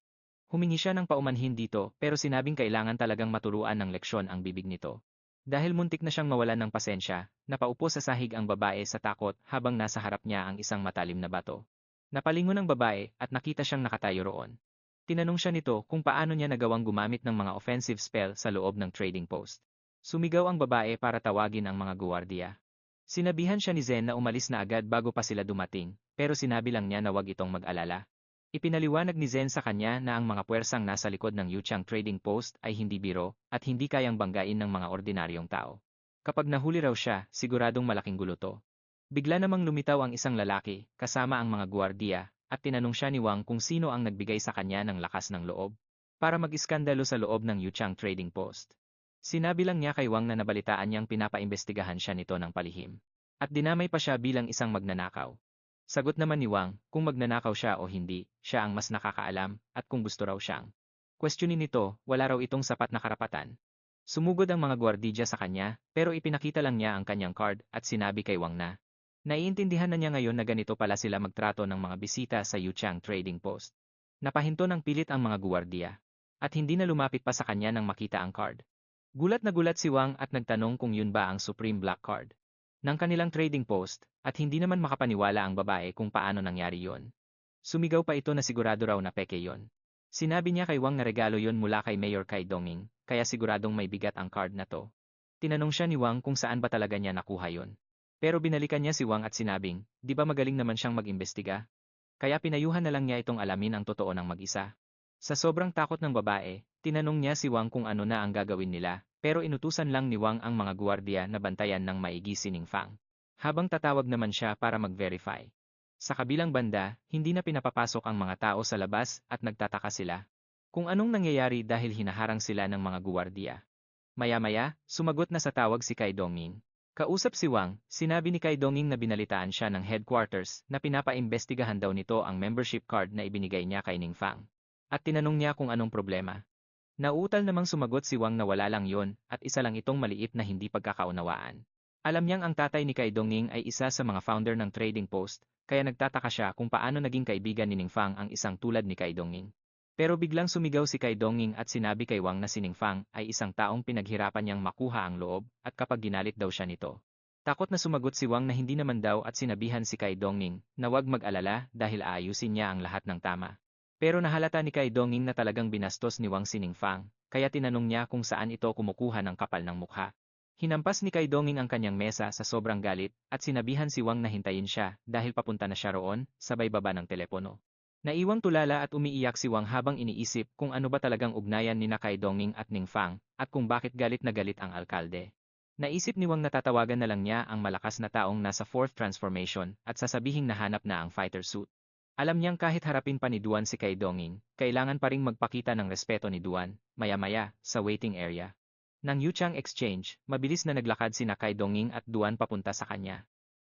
Speaker 1: Humingi siya ng paumanhin dito pero sinabing kailangan talagang maturuan ng leksyon ang bibig nito. Dahil muntik na siyang mawalan ng pasensya, napaupo sa sahig ang babae sa takot habang nasa harap niya ang isang matalim na bato. Napalingon ng babae at nakita siyang nakatayo roon. Tinanong siya nito kung paano niya nagawang gumamit ng mga offensive spell sa loob ng trading post. Sumigaw ang babae para tawagin ang mga guwardiya. Sinabihan siya ni Zen na umalis na agad bago pa sila dumating, pero sinabi lang niya na wag itong mag-alala. Ipinaliwanag ni Zen sa kanya na ang mga puwersang nasa likod ng Yuchang Trading Post ay hindi biro at hindi kayang banggain ng mga ordinaryong tao. Kapag nahuli raw siya, siguradong malaking gulo to. Bigla namang lumitaw ang isang lalaki, kasama ang mga guwardiya, at tinanong siya ni Wang kung sino ang nagbigay sa kanya ng lakas ng loob para mag-iskandalo sa loob ng Yuchang Trading Post. Sinabi lang niya kay Wang na nabalitaan niyang pinapaimbestigahan siya nito ng palihim. At dinamay pa siya bilang isang magnanakaw. Sagot naman ni Wang, kung magnanakaw siya o hindi, siya ang mas nakakaalam, at kung gusto raw siyang questionin nito, wala raw itong sapat na karapatan. Sumugod ang mga gwardidya sa kanya, pero ipinakita lang niya ang kanyang card at sinabi kay Wang na naiintindihan na niya ngayon na ganito pala sila magtrato ng mga bisita sa Yuchang Trading Post. Napahinto ng pilit ang mga gwardya, at hindi na lumapit pa sa kanya nang makita ang card. Gulat na gulat si Wang at nagtanong kung yun ba ang Supreme Black Card ng kanilang trading post, at hindi naman makapaniwala ang babae kung paano nangyari yon. Sumigaw pa ito na sigurado raw na peke yon. Sinabi niya kay Wang na regalo yon mula kay Mayor Kai Donging, kaya siguradong may bigat ang card na to. Tinanong siya ni Wang kung saan ba talaga niya nakuha yon. Pero binalikan niya si Wang at sinabing, di ba magaling naman siyang mag-imbestiga? Kaya pinayuhan na lang niya itong alamin ang totoo ng mag-isa. Sa sobrang takot ng babae, tinanong niya si Wang kung ano na ang gagawin nila, pero inutusan lang ni Wang ang mga guwardiya na bantayan ng maigi si Ning Fang. Habang tatawag naman siya para mag-verify. Sa kabilang banda, hindi na pinapapasok ang mga tao sa labas at nagtataka sila kung anong nangyayari dahil hinaharang sila ng mga guwardiya. Maya-maya, sumagot na sa tawag si Kai Donging. Kausap si Wang, sinabi ni Kai Donging na binalitaan siya ng headquarters na pinapaimbestigahan daw nito ang membership card na ibinigay niya kay Ning Fang. At tinanong niya kung anong problema. Nauutal namang sumagot si Wang na wala lang yon at isa lang itong maliit na hindi pagkakaunawaan. Alam niyang ang tatay ni Kai Donging ay isa sa mga founder ng Trading Post, kaya nagtataka siya kung paano naging kaibigan ni Ning Fang ang isang tulad ni Kai Donging. Pero biglang sumigaw si Kai Donging at sinabi kay Wang na si Ning Fang ay isang taong pinaghirapan niyang makuha ang loob at kapag ginalit daw siya nito. Takot na sumagot si Wang na hindi naman daw at sinabihan si Kai Donging na huwag mag-alala dahil aayusin niya ang lahat ng tama. Pero nahalata ni Kai Donging na talagang binastos ni Wang si Ning Fang, kaya tinanong niya kung saan ito kumukuha ng kapal ng mukha. Hinampas ni Kai Donging ang kanyang mesa sa sobrang galit at sinabihan si Wang na hintayin siya dahil papunta na siya roon, sabay baba ng telepono. Naiwang tulala at umiiyak si Wang habang iniisip kung ano ba talagang ugnayan ni Kai Donging at Ning Fang at kung bakit galit na galit ang alkalde. Naisip ni Wang na tatawagan na lang niya ang malakas na taong nasa fourth transformation at sasabihing nahanap na ang fighter suit. Alam niyang kahit harapin pa ni Duan si Kai Donging, kailangan pa ring magpakita ng respeto ni Duan, maya-maya, sa waiting area. Nang Yuchang Exchange, mabilis na naglakad sina Kai Donging at Duan papunta sa kanya.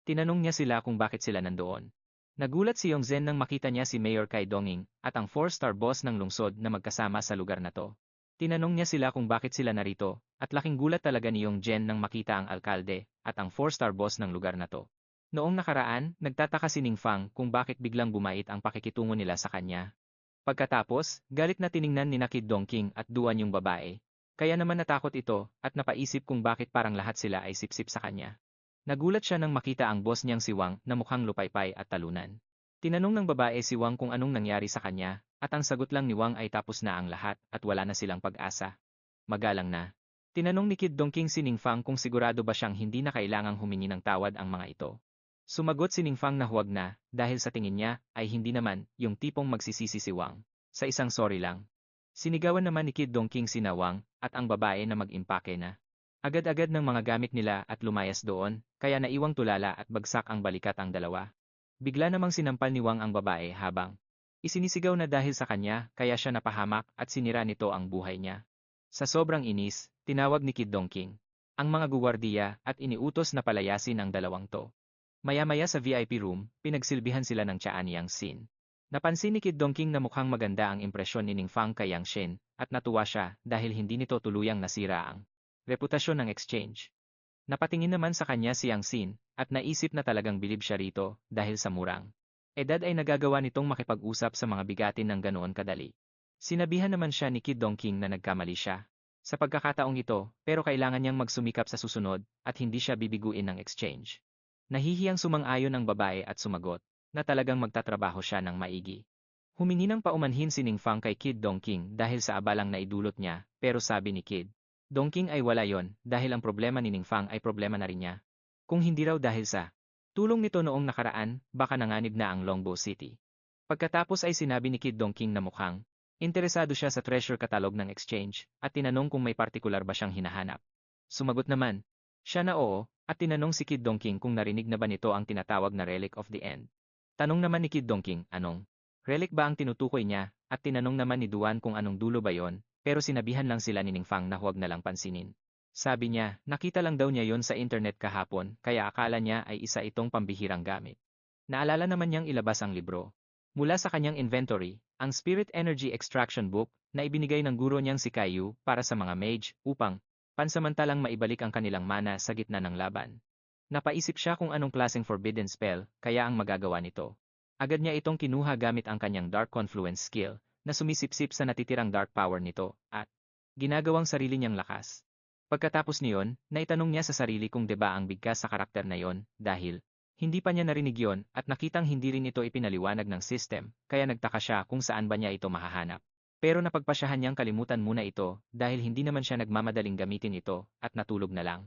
Speaker 1: Tinanong niya sila kung bakit sila nandoon. Nagulat si Yongzhen nang makita niya si Mayor Kai Donging at ang 4-star boss ng lungsod na magkasama sa lugar na to. Tinanong niya sila kung bakit sila narito, at laking gulat talaga ni Yongzhen nang makita ang alkalde at ang 4-star boss ng lugar na to. Noong nakaraan, nagtataka si Ning Fang kung bakit biglang bumait ang pakikitungo nila sa kanya. Pagkatapos, galit na tiningnan ni Kid Dongking at Duan yung babae. Kaya naman natakot ito at napaisip kung bakit parang lahat sila ay sipsip sa kanya. Nagulat siya nang makita ang boss niyang si Wang na mukhang lupaypay at talunan. Tinanong ng babae si Wang kung anong nangyari sa kanya, at ang sagot lang ni Wang ay tapos na ang lahat at wala na silang pag-asa. Magalang na. Tinanong ni Kid Dongking si Ning Fang kung sigurado ba siyang hindi na kailangang humingi ng tawad ang mga ito. Sumagot si Ning Fang na huwag na, dahil sa tingin niya, ay hindi naman, yung tipong magsisisi si Wang. Sa isang sorry lang. Sinigawan naman ni Kid Dongking si na Wang, at ang babae na mag-impake na. Agad-agad ng mga gamit nila at lumayas doon, kaya naiwang tulala at bagsak ang balikat ang dalawa. Bigla namang sinampal ni Wang ang babae habang isinisigaw na dahil sa kanya, kaya siya napahamak at sinira nito ang buhay niya. Sa sobrang inis, tinawag ni Kid Dongking ang mga guwardiya at iniutos na palayasin ang dalawang to. Maya-maya sa VIP room, pinagsilbihan sila ng Chaan Yang Xin. Napansin ni Kid Dongking na mukhang maganda ang impresyon ni Ning Fang kay Yang Xin, at natuwa siya dahil hindi nito tuluyang nasira ang reputasyon ng exchange. Napatingin naman sa kanya si Yang Xin, at naisip na talagang bilib siya rito dahil sa murang edad ay nagagawa nitong makipag-usap sa mga bigatin ng ganoon kadali. Sinabihan naman siya ni Kid Dongking na nagkamali siya sa pagkakataong ito, pero kailangan niyang magsumikap sa susunod at hindi siya bibiguin ng exchange. Nahihiyang sumang-ayon ang babae at sumagot na talagang magtatrabaho siya ng maigi. Humingi ng paumanhin si Ning Fang kay Kid Dongking dahil sa abalang naidulot niya, pero sabi ni Kid Dongking ay wala yon dahil ang problema ni Ning Fang ay problema na rin niya. Kung hindi raw dahil sa tulong nito noong nakaraan, baka nanganib na ang Longbo City. Pagkatapos ay sinabi ni Kid Dongking na mukhang interesado siya sa treasure catalog ng exchange at tinanong kung may partikular ba siyang hinahanap. Sumagot naman siya na oo, at tinanong si Kid Dongking kung narinig na ba nito ang tinatawag na Relic of the End. Tanong naman ni Kid Dongking, anong relic ba ang tinutukoy niya, at tinanong naman ni Duan kung anong dulo ba yon, pero sinabihan lang sila ni Ning Fang na huwag na lang pansinin. Sabi niya, nakita lang daw niya yon sa internet kahapon, kaya akala niya ay isa itong pambihirang gamit. Naalala naman niyang ilabas ang libro mula sa kanyang inventory, ang Spirit Energy Extraction Book, na ibinigay ng guro niyang si Caillou para sa mga mage upang pansamantalang maibalik ang kanilang mana sa gitna ng laban. Napaisip siya kung anong klaseng forbidden spell, kaya ang magagawa nito. Agad niya itong kinuha gamit ang kanyang Dark Confluence skill, na sumisipsip sa natitirang dark power nito, at ginagawang sarili niyang lakas. Pagkatapos niyon, naitanong niya sa sarili kung deba ang bigkas sa karakter na yon, dahil hindi pa niya narinig yon at nakitang hindi rin ito ipinaliwanag ng system, kaya nagtaka siya kung saan ba niya ito mahahanap. Pero napagpasyahan niyang kalimutan muna ito dahil hindi naman siya nagmamadaling gamitin ito at natulog na lang.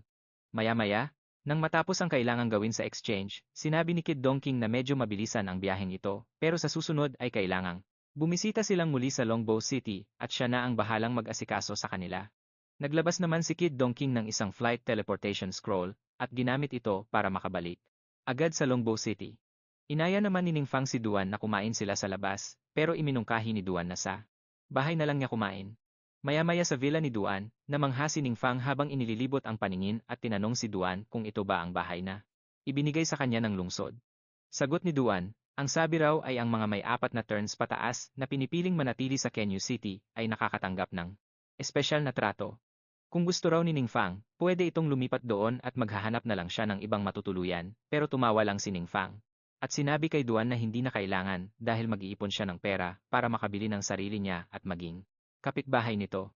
Speaker 1: Maya-maya, nang matapos ang kailangang gawin sa exchange, sinabi ni Kid Dongking na medyo mabilisan ang biyaheng ito, pero sa susunod ay kailangang bumisita silang muli sa Longbo City at siya na ang bahalang mag-asikaso sa kanila. Naglabas naman si Kid Dongking ng isang flight teleportation scroll at ginamit ito para makabalik agad sa Longbo City. Inaya naman ni Ning Fang si Duan na kumain sila sa labas, pero iminungkahi ni Duan na sa bahay na lang niya kumain. Maya-maya sa villa ni Duan, namangha si Ning Fang habang inililibot ang paningin at tinanong si Duan kung ito ba ang bahay na ibinigay sa kanya ng lungsod. Sagot ni Duan, ang sabi raw ay ang mga may 4 na turns pataas na pinipiling manatili sa Kenyu City ay nakakatanggap ng espesyal na trato. Kung gusto raw ni Ning Fang, pwede itong lumipat doon at maghahanap na lang siya ng ibang matutuluyan, pero tumawa lang si Ning Fang. At sinabi kay Duan na hindi na kailangan dahil mag-iipon siya ng pera para makabili ng sarili niya at maging kapitbahay nito.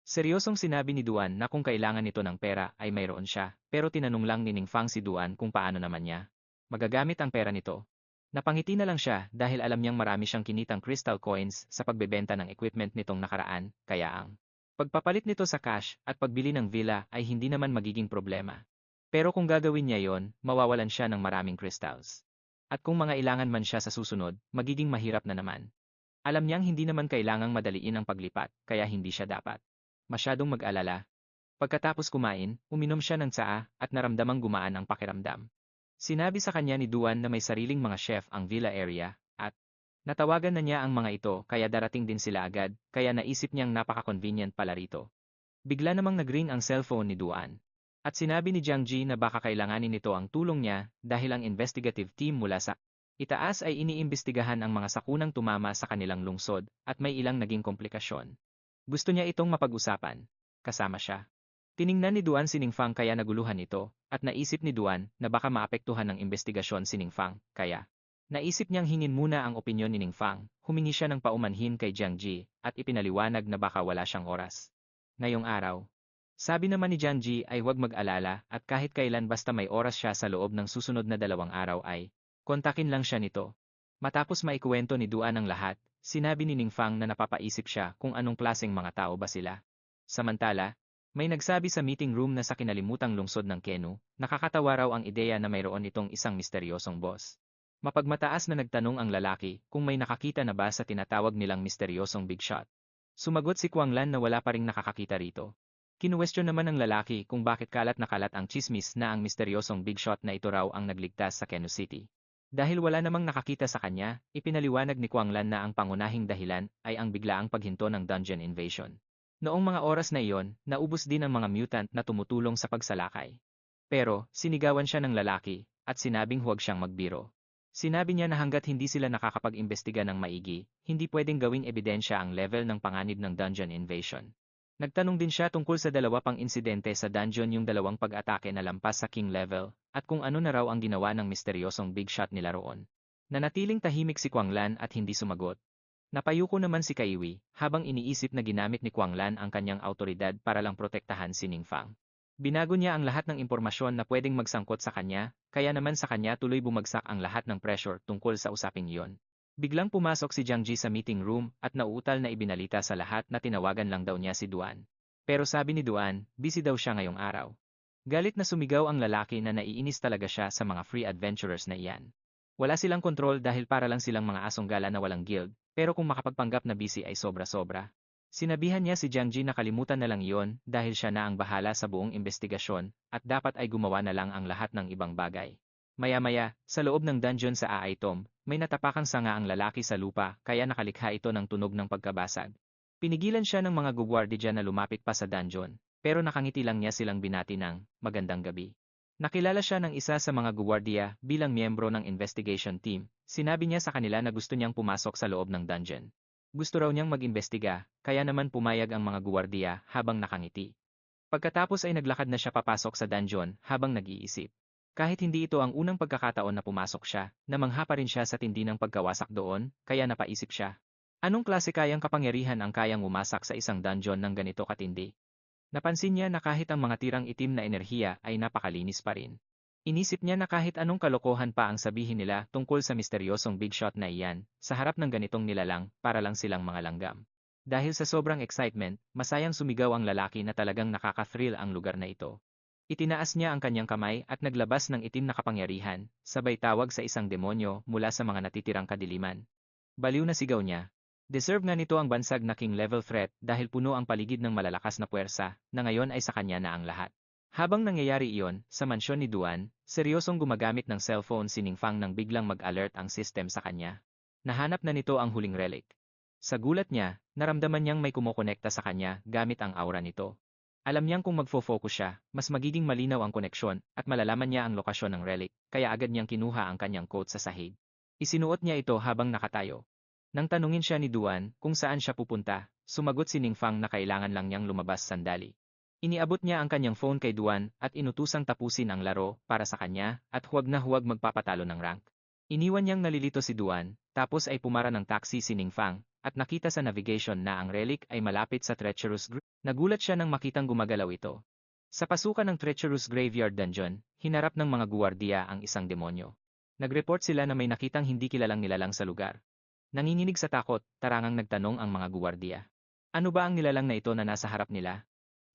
Speaker 1: Seryosong sinabi ni Duan na kung kailangan nito ng pera ay mayroon siya, pero tinanong lang ni Ning Fang si Duan kung paano naman niya magagamit ang pera nito. Napangiti na lang siya dahil alam niyang marami siyang kinitang crystal coins sa pagbebenta ng equipment nitong nakaraan, kaya ang pagpapalit nito sa cash at pagbili ng villa ay hindi naman magiging problema. Pero kung gagawin niya yon, mawawalan siya ng maraming crystals. At kung mangailangan man siya sa susunod, magiging mahirap na naman. Alam niyang hindi naman kailangang madaliin ang paglipat, kaya hindi siya dapat masyadong mag-alala. Pagkatapos kumain, uminom siya ng tsaa at naramdamang gumaan ang pakiramdam. Sinabi sa kanya ni Duan na may sariling mga chef ang villa area, at natawagan na niya ang mga ito kaya darating din sila agad, kaya naisip niyang napaka-convenient pala rito. Bigla namang nag-ring ang cellphone ni Duan. At sinabi ni Jiang Ji na baka kailanganin nito ang tulong niya dahil ang investigative team mula sa itaas ay iniimbestigahan ang mga sakunang tumama sa kanilang lungsod at may ilang naging komplikasyon. Gusto niya itong mapag-usapan. Kasama siya. Tiningnan ni Duan si Ning Fang kaya naguluhan ito, at naisip ni Duan na baka maapektuhan ng investigasyon si Ning Fang, kaya naisip niyang hingin muna ang opinyon ni Ning Fang, humingi siya ng paumanhin kay Jiang Ji, at ipinaliwanag na baka wala siyang oras. Ngayong araw, sabi naman ni Jiang Ji ay huwag mag-alala at kahit kailan basta may oras siya sa loob ng susunod na 2 araw ay kontakin lang siya nito. Matapos maikuwento ni Duan ang lahat, sinabi ni Ning Fang na napapaisip siya kung anong klaseng mga tao ba sila. Samantala, may nagsabi sa meeting room na sa kinalimutang lungsod ng Kenu, nakakatawa raw ang ideya na mayroon itong isang misteryosong boss. Mapagmataas na nagtanong ang lalaki kung may nakakita na ba sa tinatawag nilang misteryosong big shot. Sumagot si Kwang Lan na wala pa ring nakakakita rito. Kinuwestiyon naman ng lalaki kung bakit kalat na kalat ang chismis na ang misteryosong big shot na ito raw ang nagligtas sa Kenu City. Dahil wala namang nakakita sa kanya, ipinaliwanag ni Kwang Lan na ang pangunahing dahilan ay ang biglaang paghinto ng dungeon invasion. Noong mga oras na iyon, naubos din ang mga mutant na tumutulong sa pagsalakay. Pero, sinigawan siya ng lalaki, at sinabing huwag siyang magbiro. Sinabi niya na hanggat hindi sila nakakapag-imbestiga ng maigi, hindi pwedeng gawing ebidensya ang level ng panganib ng dungeon invasion. Nagtanong din siya tungkol sa 2 pang insidente sa dungeon, yung 2 pag-atake na lampas sa king level, at kung ano na raw ang ginawa ng misteryosong big shot nila roon. Nanatiling tahimik si Kwang Lan at hindi sumagot. Napayuko naman si Kaiwi, habang iniisip na ginamit ni Kwang Lan ang kanyang autoridad para lang protektahan si Ning Fang. Binago niya ang lahat ng impormasyon na pwedeng magsangkot sa kanya, kaya naman sa kanya tuloy bumagsak ang lahat ng pressure tungkol sa usaping iyon. Biglang pumasok si Jiang Ji sa meeting room at nauutal na ibinalita sa lahat na tinawagan lang daw niya si Duan. Pero sabi ni Duan, busy daw siya ngayong araw. Galit na sumigaw ang lalaki na naiinis talaga siya sa mga free adventurers na iyan. Wala silang kontrol dahil para lang silang mga asong gala na walang guild, pero kung makapagpanggap na busy ay sobra-sobra. Sinabihan niya si Jiang Ji na kalimutan na lang iyon dahil siya na ang bahala sa buong investigasyon at dapat ay gumawa na lang ang lahat ng ibang bagay. Maya-maya, sa loob ng dungeon sa Aaitom, may natapakang sanga ang lalaki sa lupa kaya nakalikha ito ng tunog ng pagkabasag. Pinigilan siya ng mga gugwardya na lumapit pa sa dungeon, pero nakangiti lang niya silang binati ng magandang gabi. Nakilala siya ng isa sa mga gwardiya bilang miyembro ng investigation team. Sinabi niya sa kanila na gusto niyang pumasok sa loob ng dungeon. Gusto raw niyang mag-imbestiga, kaya naman pumayag ang mga gwardiya habang nakangiti. Pagkatapos ay naglakad na siya papasok sa dungeon habang nag-iisip. Kahit hindi ito ang unang pagkakataon na pumasok siya, namangha pa rin siya sa tindi ng pagkawasak doon, kaya napaisip siya. Anong klase kayang kapangyarihan ang kayang umasak sa isang dungeon ng ganito katindi? Napansin niya na kahit ang mga tirang itim na enerhiya ay napakalinis pa rin. Inisip niya na kahit anong kalokohan pa ang sabihin nila tungkol sa misteryosong big shot na iyan, sa harap ng ganitong nilalang, para lang silang mga langgam. Dahil sa sobrang excitement, masayang sumigaw ang lalaki na talagang nakaka-thrill ang lugar na ito. Itinaas niya ang kanyang kamay at naglabas ng itim na kapangyarihan, sabay tawag sa isang demonyo mula sa mga natitirang kadiliman. Baliw na sigaw niya. Deserve nga nito ang bansag na king level threat dahil puno ang paligid ng malalakas na puwersa, na ngayon ay sa kanya na ang lahat. Habang nangyayari iyon, sa mansyon ni Duan, seryosong gumagamit ng cellphone si Ningfang nang biglang mag-alert ang system sa kanya. Nahanap na nito ang huling relic. Sa gulat niya, naramdaman niyang may kumokonekta sa kanya gamit ang aura nito. Alam niyang kung magfo-focus siya, mas magiging malinaw ang koneksyon at malalaman niya ang lokasyon ng relic, kaya agad niyang kinuha ang kanyang coat sa sahig. Isinuot niya ito habang nakatayo. Nang tanungin siya ni Duan kung saan siya pupunta, sumagot si Ningfang na kailangan lang niyang lumabas sandali. Iniabot niya ang kanyang phone kay Duan at inutusang tapusin ang laro para sa kanya at huwag na huwag magpapatalo ng rank. Iniwan niyang nalilito si Duan, tapos ay pumara ng taxi si Ningfang at nakita sa navigation na ang relic ay malapit sa Treacherous Group. Nagulat siya nang makitang gumagalaw ito. Sa pasukan ng Treacherous Graveyard Dungeon, hinarap ng mga guwardiya ang isang demonyo. Nag-report sila na may nakitang hindi kilalang nilalang sa lugar. Nanginginig sa takot, tarangang nagtanong ang mga guwardiya. Ano ba ang nilalang na ito na nasa harap nila?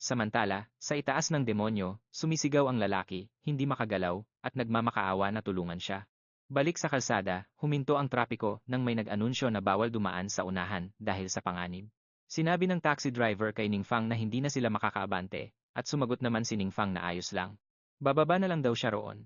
Speaker 1: Samantala, sa itaas ng demonyo, sumisigaw ang lalaki, hindi makagalaw, at nagmamakaawa na tulungan siya. Balik sa kalsada, huminto ang trapiko nang may nag-anunsyo na bawal dumaan sa unahan dahil sa panganib. Sinabi ng taxi driver kay Ningfang na hindi na sila makakaabante, at sumagot naman si Ningfang na ayos lang. Bababa na lang daw siya roon.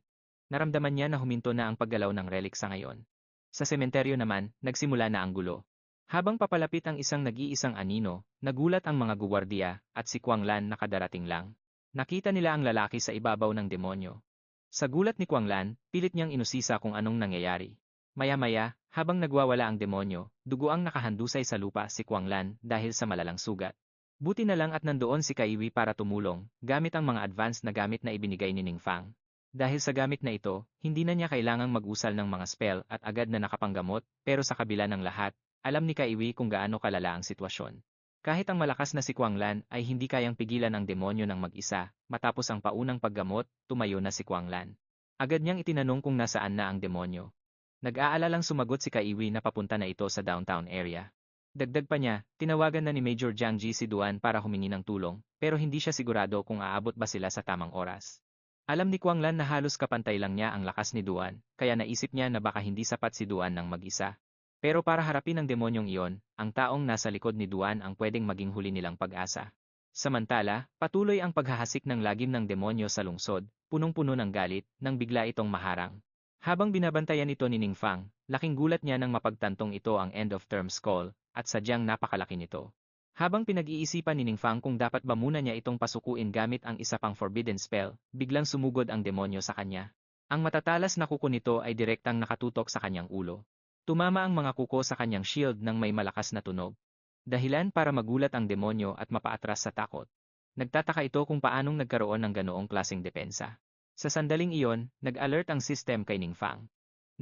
Speaker 1: Naramdaman niya na huminto na ang paggalaw ng relic sa ngayon. Sa sementeryo naman, nagsimula na ang gulo. Habang papalapit ang isang nag-iisang anino, nagulat ang mga guwardiya at si Kuanglan na kadarating lang. Nakita nila ang lalaki sa ibabaw ng demonyo. Sa gulat ni Kuanglan, pilit niyang inusisa kung anong nangyayari. Maya-maya, habang nagwawala ang demonyo, duguang nakahandusay sa lupa si Kuanglan dahil sa malalang sugat. Buti na lang at nandoon si Kaiwi para tumulong, gamit ang mga advanced na gamit na ibinigay ni Ningfang. Dahil sa gamit na ito, hindi na niya kailangang mag-usal ng mga spell at agad na nakapanggamot, pero sa kabila ng lahat, alam ni Kaiwi kung gaano kalala ang sitwasyon. Kahit ang malakas na si Kuanglan ay hindi kayang pigilan ang demonyo ng mag-isa, matapos ang paunang paggamot, tumayo na si Kuanglan. Agad niyang itinanong kung nasaan na ang demonyo. Nag-aalalang sumagot si Kaiwi na papunta na ito sa downtown area. Dagdag pa niya, tinawagan na ni Major Jiang Ji si Duan para humingi ng tulong, pero hindi siya sigurado kung aabot ba sila sa tamang oras. Alam ni Kuanglan na halos kapantay lang niya ang lakas ni Duan, kaya naisip niya na baka hindi sapat si Duan ng mag-isa. Pero para harapin ang demonyong iyon, ang taong nasa likod ni Duan ang pwedeng maging huli nilang pag-asa. Samantala, patuloy ang paghahasik ng lagim ng demonyo sa lungsod, punong-puno ng galit, nang bigla itong maharang. Habang binabantayan ito ni Ningfang, laking gulat niya nang mapagtantong ito ang end-of-term skull, at sadyang napakalaki nito. Habang pinag-iisipan ni Ningfang kung dapat ba muna niya itong pasukuin gamit ang isa pang forbidden spell, biglang sumugod ang demonyo sa kanya. Ang matatalas na kuko nito ay direktang nakatutok sa kanyang ulo. Tumama ang mga kuko sa kanyang shield nang may malakas na tunog. Dahilan para magulat ang demonyo at mapaatras sa takot. Nagtataka ito kung paanong nagkaroon ng ganoong klaseng depensa. Sa sandaling iyon, nag-alert ang system kay Ningfang.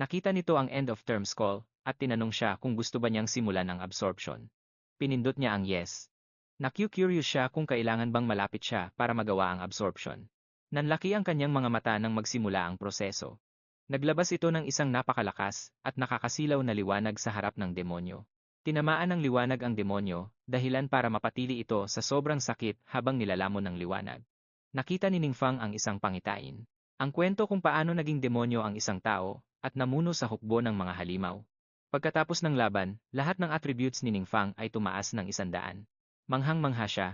Speaker 1: Nakita nito ang end-of-term skull, at tinanong siya kung gusto ba niyang simulan ang absorption. Pinindot niya ang yes. Naku-curious siya kung kailangan bang malapit siya para magawa ang absorption. Nanlaki ang kanyang mga mata nang magsimula ang proseso. Naglabas ito ng isang napakalakas at nakakasilaw na liwanag sa harap ng demonyo. Tinamaan ng liwanag ang demonyo, dahilan para mapatili ito sa sobrang sakit habang nilalamon ng liwanag. Nakita ni Ningfang ang isang pangitain. Ang kwento kung paano naging demonyo ang isang tao at namuno sa hukbo ng mga halimaw. Pagkatapos ng laban, lahat ng attributes ni Ningfang ay tumaas ng 100. Manghang-mangha siya.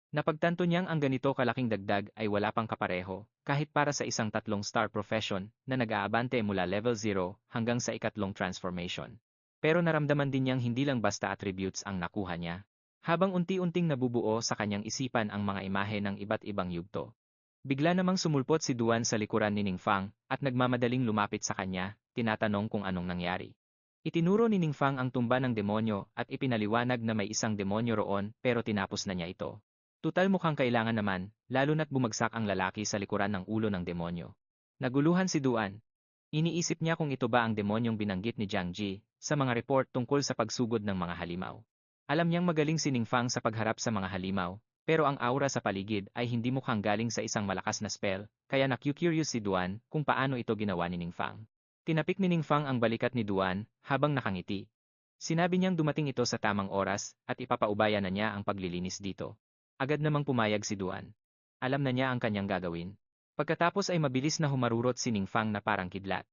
Speaker 1: Napagtanto niyang ang ganito kalaking dagdag ay wala pang kapareho, kahit para sa isang 3-star profession na nag-aabante mula level 0 hanggang sa 3 transformation. Pero naramdaman din niyang hindi lang basta attributes ang nakuha niya. Habang unti-unting nabubuo sa kanyang isipan ang mga imahe ng iba't ibang yugto. Bigla namang sumulpot si Duan sa likuran ni Ningfang at nagmamadaling lumapit sa kanya, tinatanong kung anong nangyari. Itinuro ni Ningfang ang tumba ng demonyo at ipinaliwanag na may isang demonyo roon pero tinapos na niya ito. Tutal mukhang kailangan naman, lalo na't bumagsak ang lalaki sa likuran ng ulo ng demonyo. Naguluhan si Duan. Iniisip niya kung ito ba ang demonyong binanggit ni Jiang Ji sa mga report tungkol sa pagsugod ng mga halimaw. Alam niyang magaling si Ningfang sa pagharap sa mga halimaw, pero ang aura sa paligid ay hindi mukhang galing sa isang malakas na spell, kaya naku-curious si Duan kung paano ito ginawa ni Ningfang. Tinapik ni Ningfang ang balikat ni Duan habang nakangiti. Sinabi niyang dumating ito sa tamang oras at ipapaubaya na niya ang paglilinis dito. Agad namang pumayag si Duan. Alam na niya ang kanyang gagawin. Pagkatapos ay mabilis na humarurot si Ningfang na parang kidlat.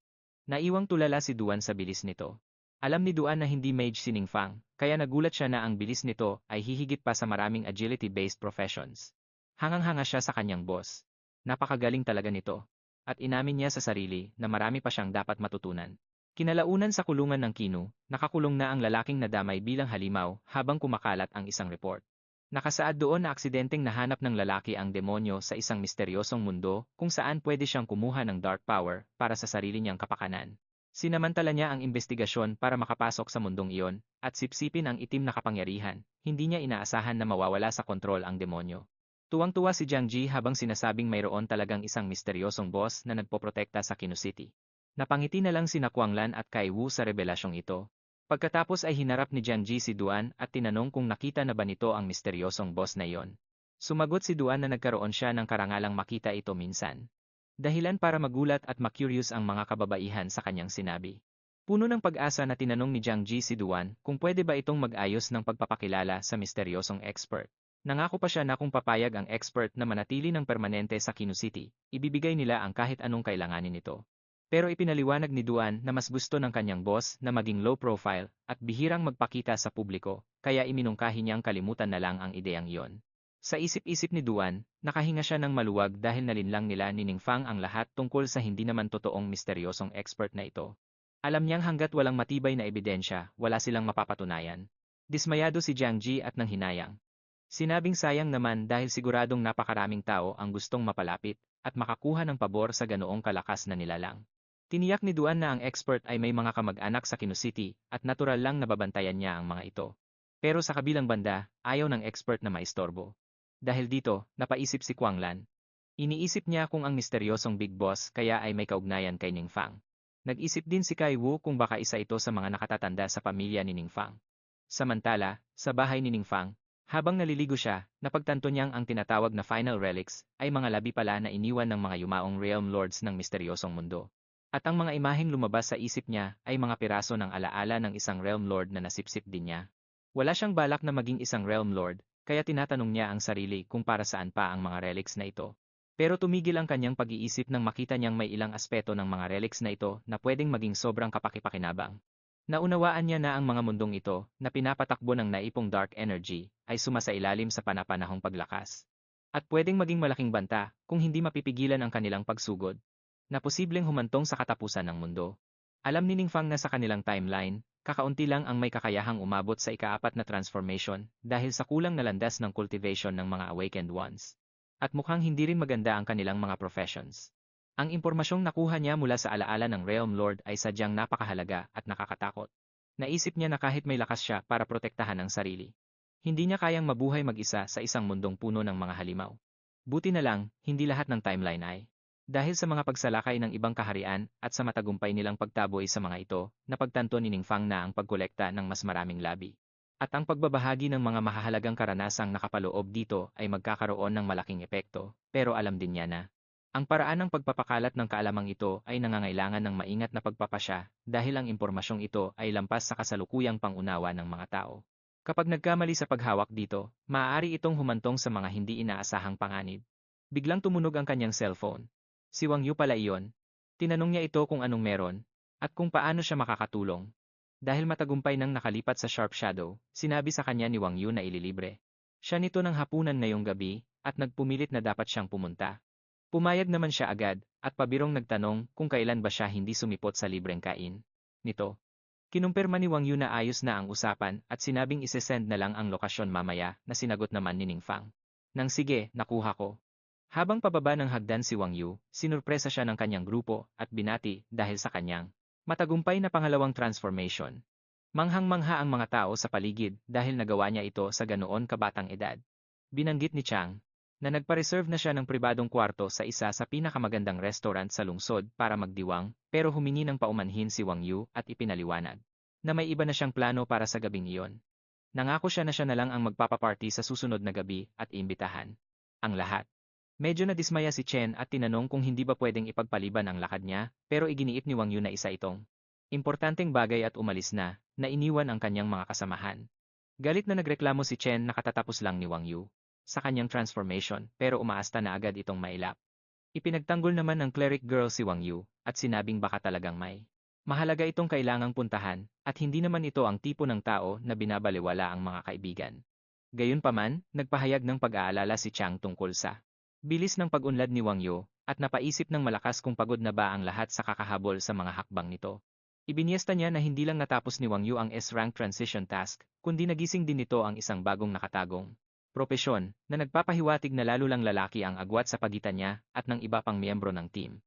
Speaker 1: Naiwang tulala si Duan sa bilis nito. Alam ni Duan na hindi mage si Ningfang, kaya nagulat siya na ang bilis nito ay hihigit pa sa maraming agility-based professions. Hangang-hanga siya sa kanyang boss. napakagaling talaga nito. At inamin niya sa sarili na marami pa siyang dapat matutunan. Kinalaunan sa kulungan ng Kinu, nakakulong na ang lalaking nadamay bilang halimaw habang kumakalat ang isang report. Nakasaad doon na aksidenteng nahanap ng lalaki ang demonyo sa isang misteryosong mundo kung saan pwede siyang kumuha ng dark power para sa sarili niyang kapakanan. Sinamantala niya ang investigasyon para makapasok sa mundong iyon at sipsipin ang itim na kapangyarihan, hindi niya inaasahan na mawawala sa kontrol ang demonyo. Tuwang-tuwa si Jiang Ji habang sinasabing mayroon talagang isang misteryosong boss na nagpoprotekta sa Kinu City. Napangiti na lang sina Kuang Lan at Kai Wu sa revelasyong ito. Pagkatapos ay hinarap ni Jiang Ji si Duan at tinanong kung nakita na ba nito ang misteryosong boss na iyon. Sumagot si Duan na nagkaroon siya ng karangalang makita ito minsan. Dahilan para magulat at makurious ang mga kababaihan sa kanyang sinabi. Puno ng pag-asa na tinanong ni Jiang Ji si Duan kung pwede ba itong mag-ayos ng pagpapakilala sa misteryosong expert. Nangako pa siya na kung papayag ang expert na manatili ng permanente sa Kinu City, ibibigay nila ang kahit anong kailanganin nito. Pero ipinaliwanag ni Duan na mas gusto ng kanyang boss na maging low profile at bihirang magpakita sa publiko, kaya iminungkahi niyang kalimutan na lang ang ideyang iyon. Sa isip-isip ni Duan, nakahinga siya ng maluwag dahil nalinlang nila ni Ning Fang ang lahat tungkol sa hindi naman totoong misteryosong expert na ito. Alam niyang hanggat walang matibay na ebidensya, wala silang mapapatunayan. Dismayado si Jiang Ji at nanghinayang. Sinabing sayang naman dahil siguradong napakaraming tao ang gustong mapalapit at makakuha ng pabor sa ganoong kalakas na nilalang. Tiniyak ni Duan na ang expert ay may mga kamag-anak sa Kinu City at natural lang nababantayan niya ang mga ito. Pero sa kabilang banda, ayaw ng expert na maistorbo. Dahil dito, napaisip si Kuang Lan. Iniisip niya kung ang misteryosong big boss kaya ay may kaugnayan kay Ning Fang. Nag-isip din si Kai Wu kung baka isa ito sa mga nakatatanda sa pamilya ni Ning Fang. Samantala, sa bahay ni Ning Fang, habang naliligo siya, napagtanto niyang ang tinatawag na final relics ay mga labi pala na iniwan ng mga yumaong realm lords ng misteryosong mundo. At ang mga imaheng lumabas sa isip niya ay mga piraso ng alaala ng isang realm lord na nasipsip din niya. Wala siyang balak na maging isang realm lord, kaya tinatanong niya ang sarili kung para saan pa ang mga relics na ito. Pero tumigil ang kanyang pag-iisip nang makita niyang may ilang aspeto ng mga relics na ito na pwedeng maging sobrang kapakipakinabang. Naunawaan niya na ang mga mundong ito, na pinapatakbo ng naipong dark energy, ay sumasailalim sa panapanahong paglakas. At pwedeng maging malaking banta kung hindi mapipigilan ang kanilang pagsugod, na posibleng humantong sa katapusan ng mundo. Alam ni Ning Fang na sa kanilang timeline, kakaunti lang ang may kakayahang umabot sa ika-4 na transformation dahil sa kulang na landas ng cultivation ng mga awakened ones. At mukhang hindi rin maganda ang kanilang mga professions. Ang impormasyong nakuha niya mula sa alaala ng Realm Lord ay sadyang napakahalaga at nakakatakot. Naisip niya na kahit may lakas siya para protektahan ang sarili, hindi niya kayang mabuhay mag-isa sa isang mundong puno ng mga halimaw. Buti na lang, hindi lahat ng timeline ay. Dahil sa mga pagsalakay ng ibang kaharian at sa matagumpay nilang pagtaboy sa mga ito, napagtanto ni Ning Fang na ang pagkolekta ng mas maraming labi. At ang pagbabahagi ng mga mahahalagang karanasang nakapaloob dito ay magkakaroon ng malaking epekto, pero alam din niya na ang paraan ng pagpapakalat ng kaalamang ito ay nangangailangan ng maingat na pagpapasya dahil ang impormasyong ito ay lampas sa kasalukuyang pangunawa ng mga tao. Kapag nagkamali sa paghawak dito, maaari itong humantong sa mga hindi inaasahang panganib. Biglang tumunog ang kanyang cellphone. Si Wang Yu pala iyon. Tinanong niya ito kung anong meron, at kung paano siya makakatulong. Dahil matagumpay nang nakalipat sa Sharp Shadow, sinabi sa kanya ni Wang Yu na ililibre siya nito ng hapunan ngayong gabi, at nagpumilit na dapat siyang pumunta. Pumayag naman siya agad, at pabirong nagtanong kung kailan ba siya hindi sumipot sa libreng kain nito. Kinumpirma ni Wang Yu na ayos na ang usapan at sinabing isesend na lang ang lokasyon mamaya na sinagot naman ni Ning Fang. Nang sige, nakuha ko. Habang pababa ng hagdan si Wang Yu, sinurpresa siya ng kanyang grupo at binati dahil sa kanyang matagumpay na pangalawang transformation. Manghang-mangha ang mga tao sa paligid dahil nagawa niya ito sa ganoon kabatang edad. Binanggit ni Chang na nagpa-reserve na siya ng pribadong kwarto sa isa sa pinakamagandang restaurant sa lungsod para magdiwang, pero humingi ng paumanhin si Wang Yu at ipinaliwanag na may iba na siyang plano para sa gabing iyon. Nangako siya na lang ang magpapaparty sa susunod na gabi at iimbitahan ang lahat. Medyo nadismaya si Chen at tinanong kung hindi ba pwedeng ipagpaliban ang lakad niya, pero iginiit ni Wang Yu na isa itong importanteng bagay at umalis na iniwan ang kanyang mga kasamahan. Galit na nagreklamo si Chen na katatapos lang ni Wang Yu sa kanyang transformation, pero umaasta na agad itong mailap. Ipinagtanggol naman ng cleric girl si Wang Yu at sinabing baka talagang may mahalaga itong kailangang puntahan at hindi naman ito ang tipo ng tao na binabaliwala ang mga kaibigan. Gayunpaman, nagpahayag ng pag-aalala si Chang tungkol sa Bilis ng pag-unlad ni Wang Yu, at napaisip ng malakas kung pagod na ba ang lahat sa kakahabol sa mga hakbang nito. Ibiniesta niya na hindi lang natapos ni Wang Yu ang S-rank transition task, kundi nagising din nito ang isang bagong nakatagong propesyon na nagpapahiwatig na lalo lang lalaki ang agwat sa pagitan niya at ng iba pang miyembro ng team.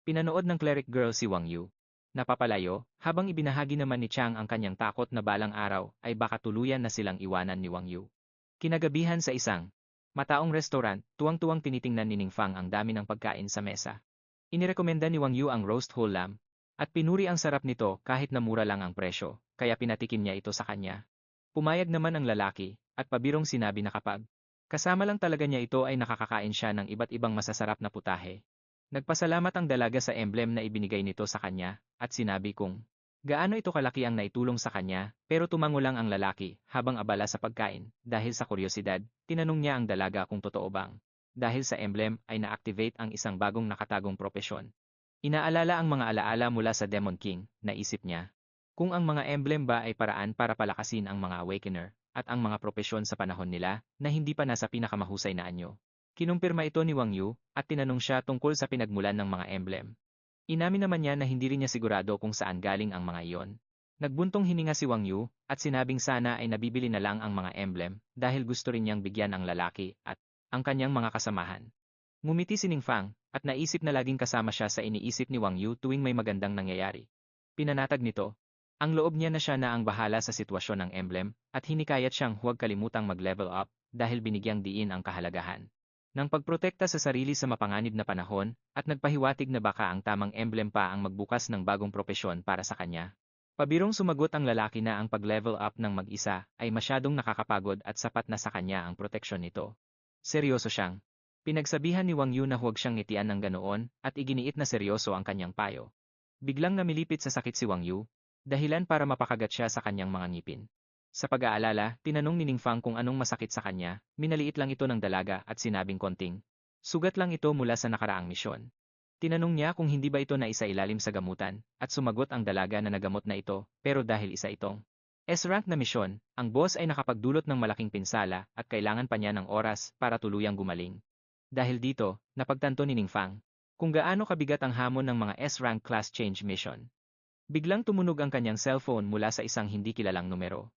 Speaker 1: Pinanood ng cleric girl si Wang Yu. Napapalayo, habang ibinahagi naman ni Chang ang kanyang takot na balang araw ay baka tuluyan na silang iwanan ni Wang Yu. Kinagabihan sa isang mataong restaurant, tuwang-tuwang tinitingnan ni Ning Fang ang dami ng pagkain sa mesa. Inirekomenda ni Wang Yu ang roast whole lamb, at pinuri ang sarap nito kahit na mura lang ang presyo, kaya pinatikim niya ito sa kanya. Pumayag naman ang lalaki, at pabirong sinabi na kapag kasama lang talaga niya ito ay nakakakain siya ng iba't ibang masasarap na putahe. Nagpasalamat ang dalaga sa emblem na ibinigay nito sa kanya, at sinabi kung gaano ito kalaki ang naitulong sa kanya, pero tumango lang ang lalaki habang abala sa pagkain. Dahil sa kuryosidad, tinanong niya ang dalaga kung totoo bang dahil sa emblem ay na-activate ang isang bagong nakatagong propesyon. Inaalala ang mga alaala mula sa Demon King, naisip niya. Kung ang mga emblem ba ay paraan para palakasin ang mga awakener, at ang mga propesyon sa panahon nila na hindi pa nasa pinakamahusay na anyo. Kinumpirma ito ni Wang Yu at tinanong siya tungkol sa pinagmulan ng mga emblem. Inamin naman niya na hindi rin niya sigurado kung saan galing ang mga iyon. Nagbuntong hininga si Wang Yu at sinabing sana ay nabibili na lang ang mga emblem dahil gusto rin niyang bigyan ang lalaki at ang kanyang mga kasamahan. Ngumiti si Ning Fang at naisip na laging kasama siya sa iniisip ni Wang Yu tuwing may magandang nangyayari. Pinanatag nito ang loob niya na siya na ang bahala sa sitwasyon ng emblem at hinikayat siyang huwag kalimutang mag-level up dahil binigyang diin ang kahalagahan ng pagprotekta sa sarili sa mapanganib na panahon at nagpahiwatig na baka ang tamang emblem pa ang magbukas ng bagong propesyon para sa kanya. Pabirong sumagot ang lalaki na ang pag-level up ng mag-isa ay masyadong nakakapagod at sapat na sa kanya ang proteksyon nito. Seryoso siyang pinagsabihan ni Wang Yu na huwag siyang ngitian ng ganoon at iginiit na seryoso ang kanyang payo. Biglang namilipit sa sakit si Wang Yu, dahilan para mapakagat siya sa kanyang mga ngipin. Sa pag-aalala, tinanong ni Ning Fang kung anong masakit sa kanya, minaliit lang ito ng dalaga at sinabing konting sugat lang ito mula sa nakaraang misyon. Tinanong niya kung hindi ba ito na isailalim sa gamutan, at sumagot ang dalaga na nagamot na ito, pero dahil isa itong S-rank na misyon, ang boss ay nakapagdulot ng malaking pinsala at kailangan pa niya ng oras para tuluyang gumaling. Dahil dito, napagtanto ni Ning Fang kung gaano kabigat ang hamon ng mga S-rank class change mission. Biglang tumunog ang kanyang cellphone mula sa isang hindi kilalang numero.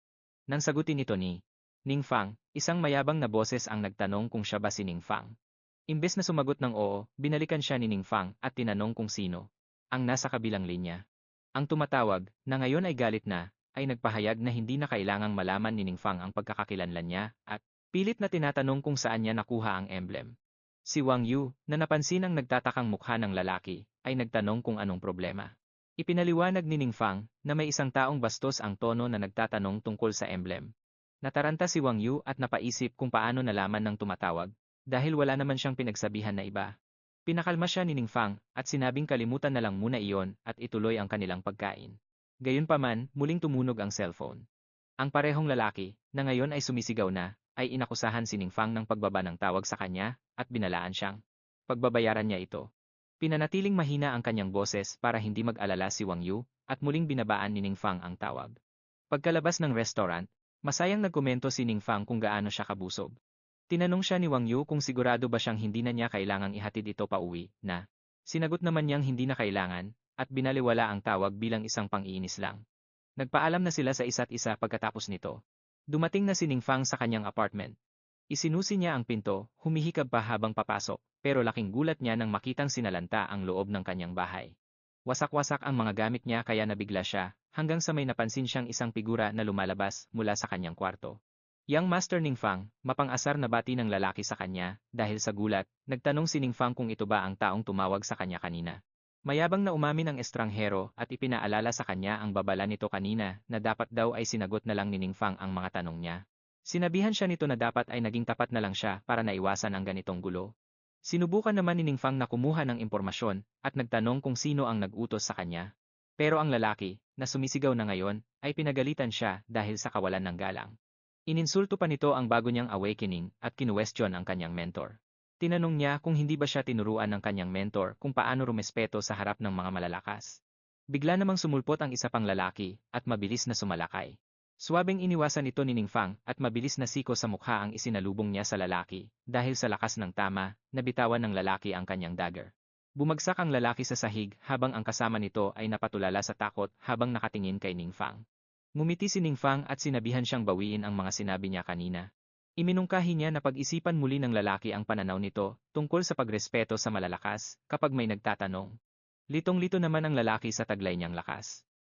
Speaker 1: Nang sagutin ito ni Ning Fang, isang mayabang na boses ang nagtanong kung siya ba si Ning Fang. Imbes na sumagot ng oo, binalikan siya ni Ning Fang at tinanong kung sino ang nasa kabilang linya. Ang tumatawag, na ngayon ay galit na, ay nagpahayag na hindi na kailangang malaman ni Ning Fang ang pagkakakilanlan niya at pilit na tinatanong kung saan niya nakuha ang emblem. Si Wang Yu, na napansin ang nagtatakang mukha ng lalaki, ay nagtanong kung anong problema. Ipinaliwanag ni Ning Fang na may isang taong bastos ang tono na nagtatanong tungkol sa emblem. Nataranta si Wang Yu at napaisip kung paano nalaman ng tumatawag, dahil wala naman siyang pinagsabihan na iba. Pinakalma siya ni Ning Fang at sinabing kalimutan na lang muna iyon at ituloy ang kanilang pagkain. Gayunpaman, muling tumunog ang cellphone. Ang parehong lalaki, na ngayon ay sumisigaw na, ay inakusahan si Ning Fang ng pagbaba ng tawag sa kanya at binalaan siyang pagbabayaran niya ito. Pinanatiling mahina ang kanyang boses para hindi mag-alala si Wang Yu at muling binabaan ni Ning Fang ang tawag. Pagkalabas ng restaurant, masayang nagkomento si Ning Fang kung gaano siya kabusog. Tinanong siya ni Wang Yu kung sigurado ba siyang hindi na niya kailangang ihatid ito pauwi, na sinagot naman niyang hindi na kailangan at binaliwala ang tawag bilang isang pang-iinis lang. Nagpaalam na sila sa isa't isa pagkatapos nito. Dumating na si Ning Fang sa kanyang apartment. Isinusi niya ang pinto, humihikab pa habang papasok, pero laking gulat niya nang makitang sinalanta ang loob ng kanyang bahay. Wasak-wasak ang mga gamit niya kaya nabigla siya, hanggang sa may napansin siyang isang figura na lumalabas mula sa kanyang kwarto. Young Master Ning Fang, mapang-asar na bati ng lalaki sa kanya, dahil sa gulat, nagtanong si Ning Fang kung ito ba ang taong tumawag sa kanya kanina. Mayabang na umamin ang estranghero at ipinaalala sa kanya ang babala nito kanina na dapat daw ay sinagot na lang ni Ning Fang ang mga tanong niya. Sinabihan siya nito na dapat ay naging tapat na lang siya para naiwasan ang ganitong gulo. Sinubukan naman ni Ning Fang na kumuha ng impormasyon at nagtanong kung sino ang nag-utos sa kanya. Pero ang lalaki, na sumisigaw na ngayon, ay pinagalitan siya dahil sa kawalan ng galang. Ininsulto pa nito ang bago niyang awakening at kinuwestiyon ang kanyang mentor. Tinanong niya kung hindi ba siya tinuruan ng kanyang mentor kung paano rumespeto sa harap ng mga malalakas. Bigla namang sumulpot ang isa pang lalaki at mabilis na sumalakay. Suwabing iniwasan ito ni Ningfang at mabilis na siko sa mukha ang isinalubong niya sa lalaki, dahil sa lakas ng tama, nabitawan ng lalaki ang kanyang dagger. Bumagsak ang lalaki sa sahig habang ang kasama nito ay napatulala sa takot habang nakatingin kay Ningfang. Ngumiti si Ningfang at sinabihan siyang bawiin ang mga sinabi niya kanina. Iminungkahi niya na pag-isipan muli ng lalaki ang pananaw nito tungkol sa pagrespeto sa malalakas kapag may nagtatanong. Litong-lito naman ang lalaki sa taglay niyang lakas.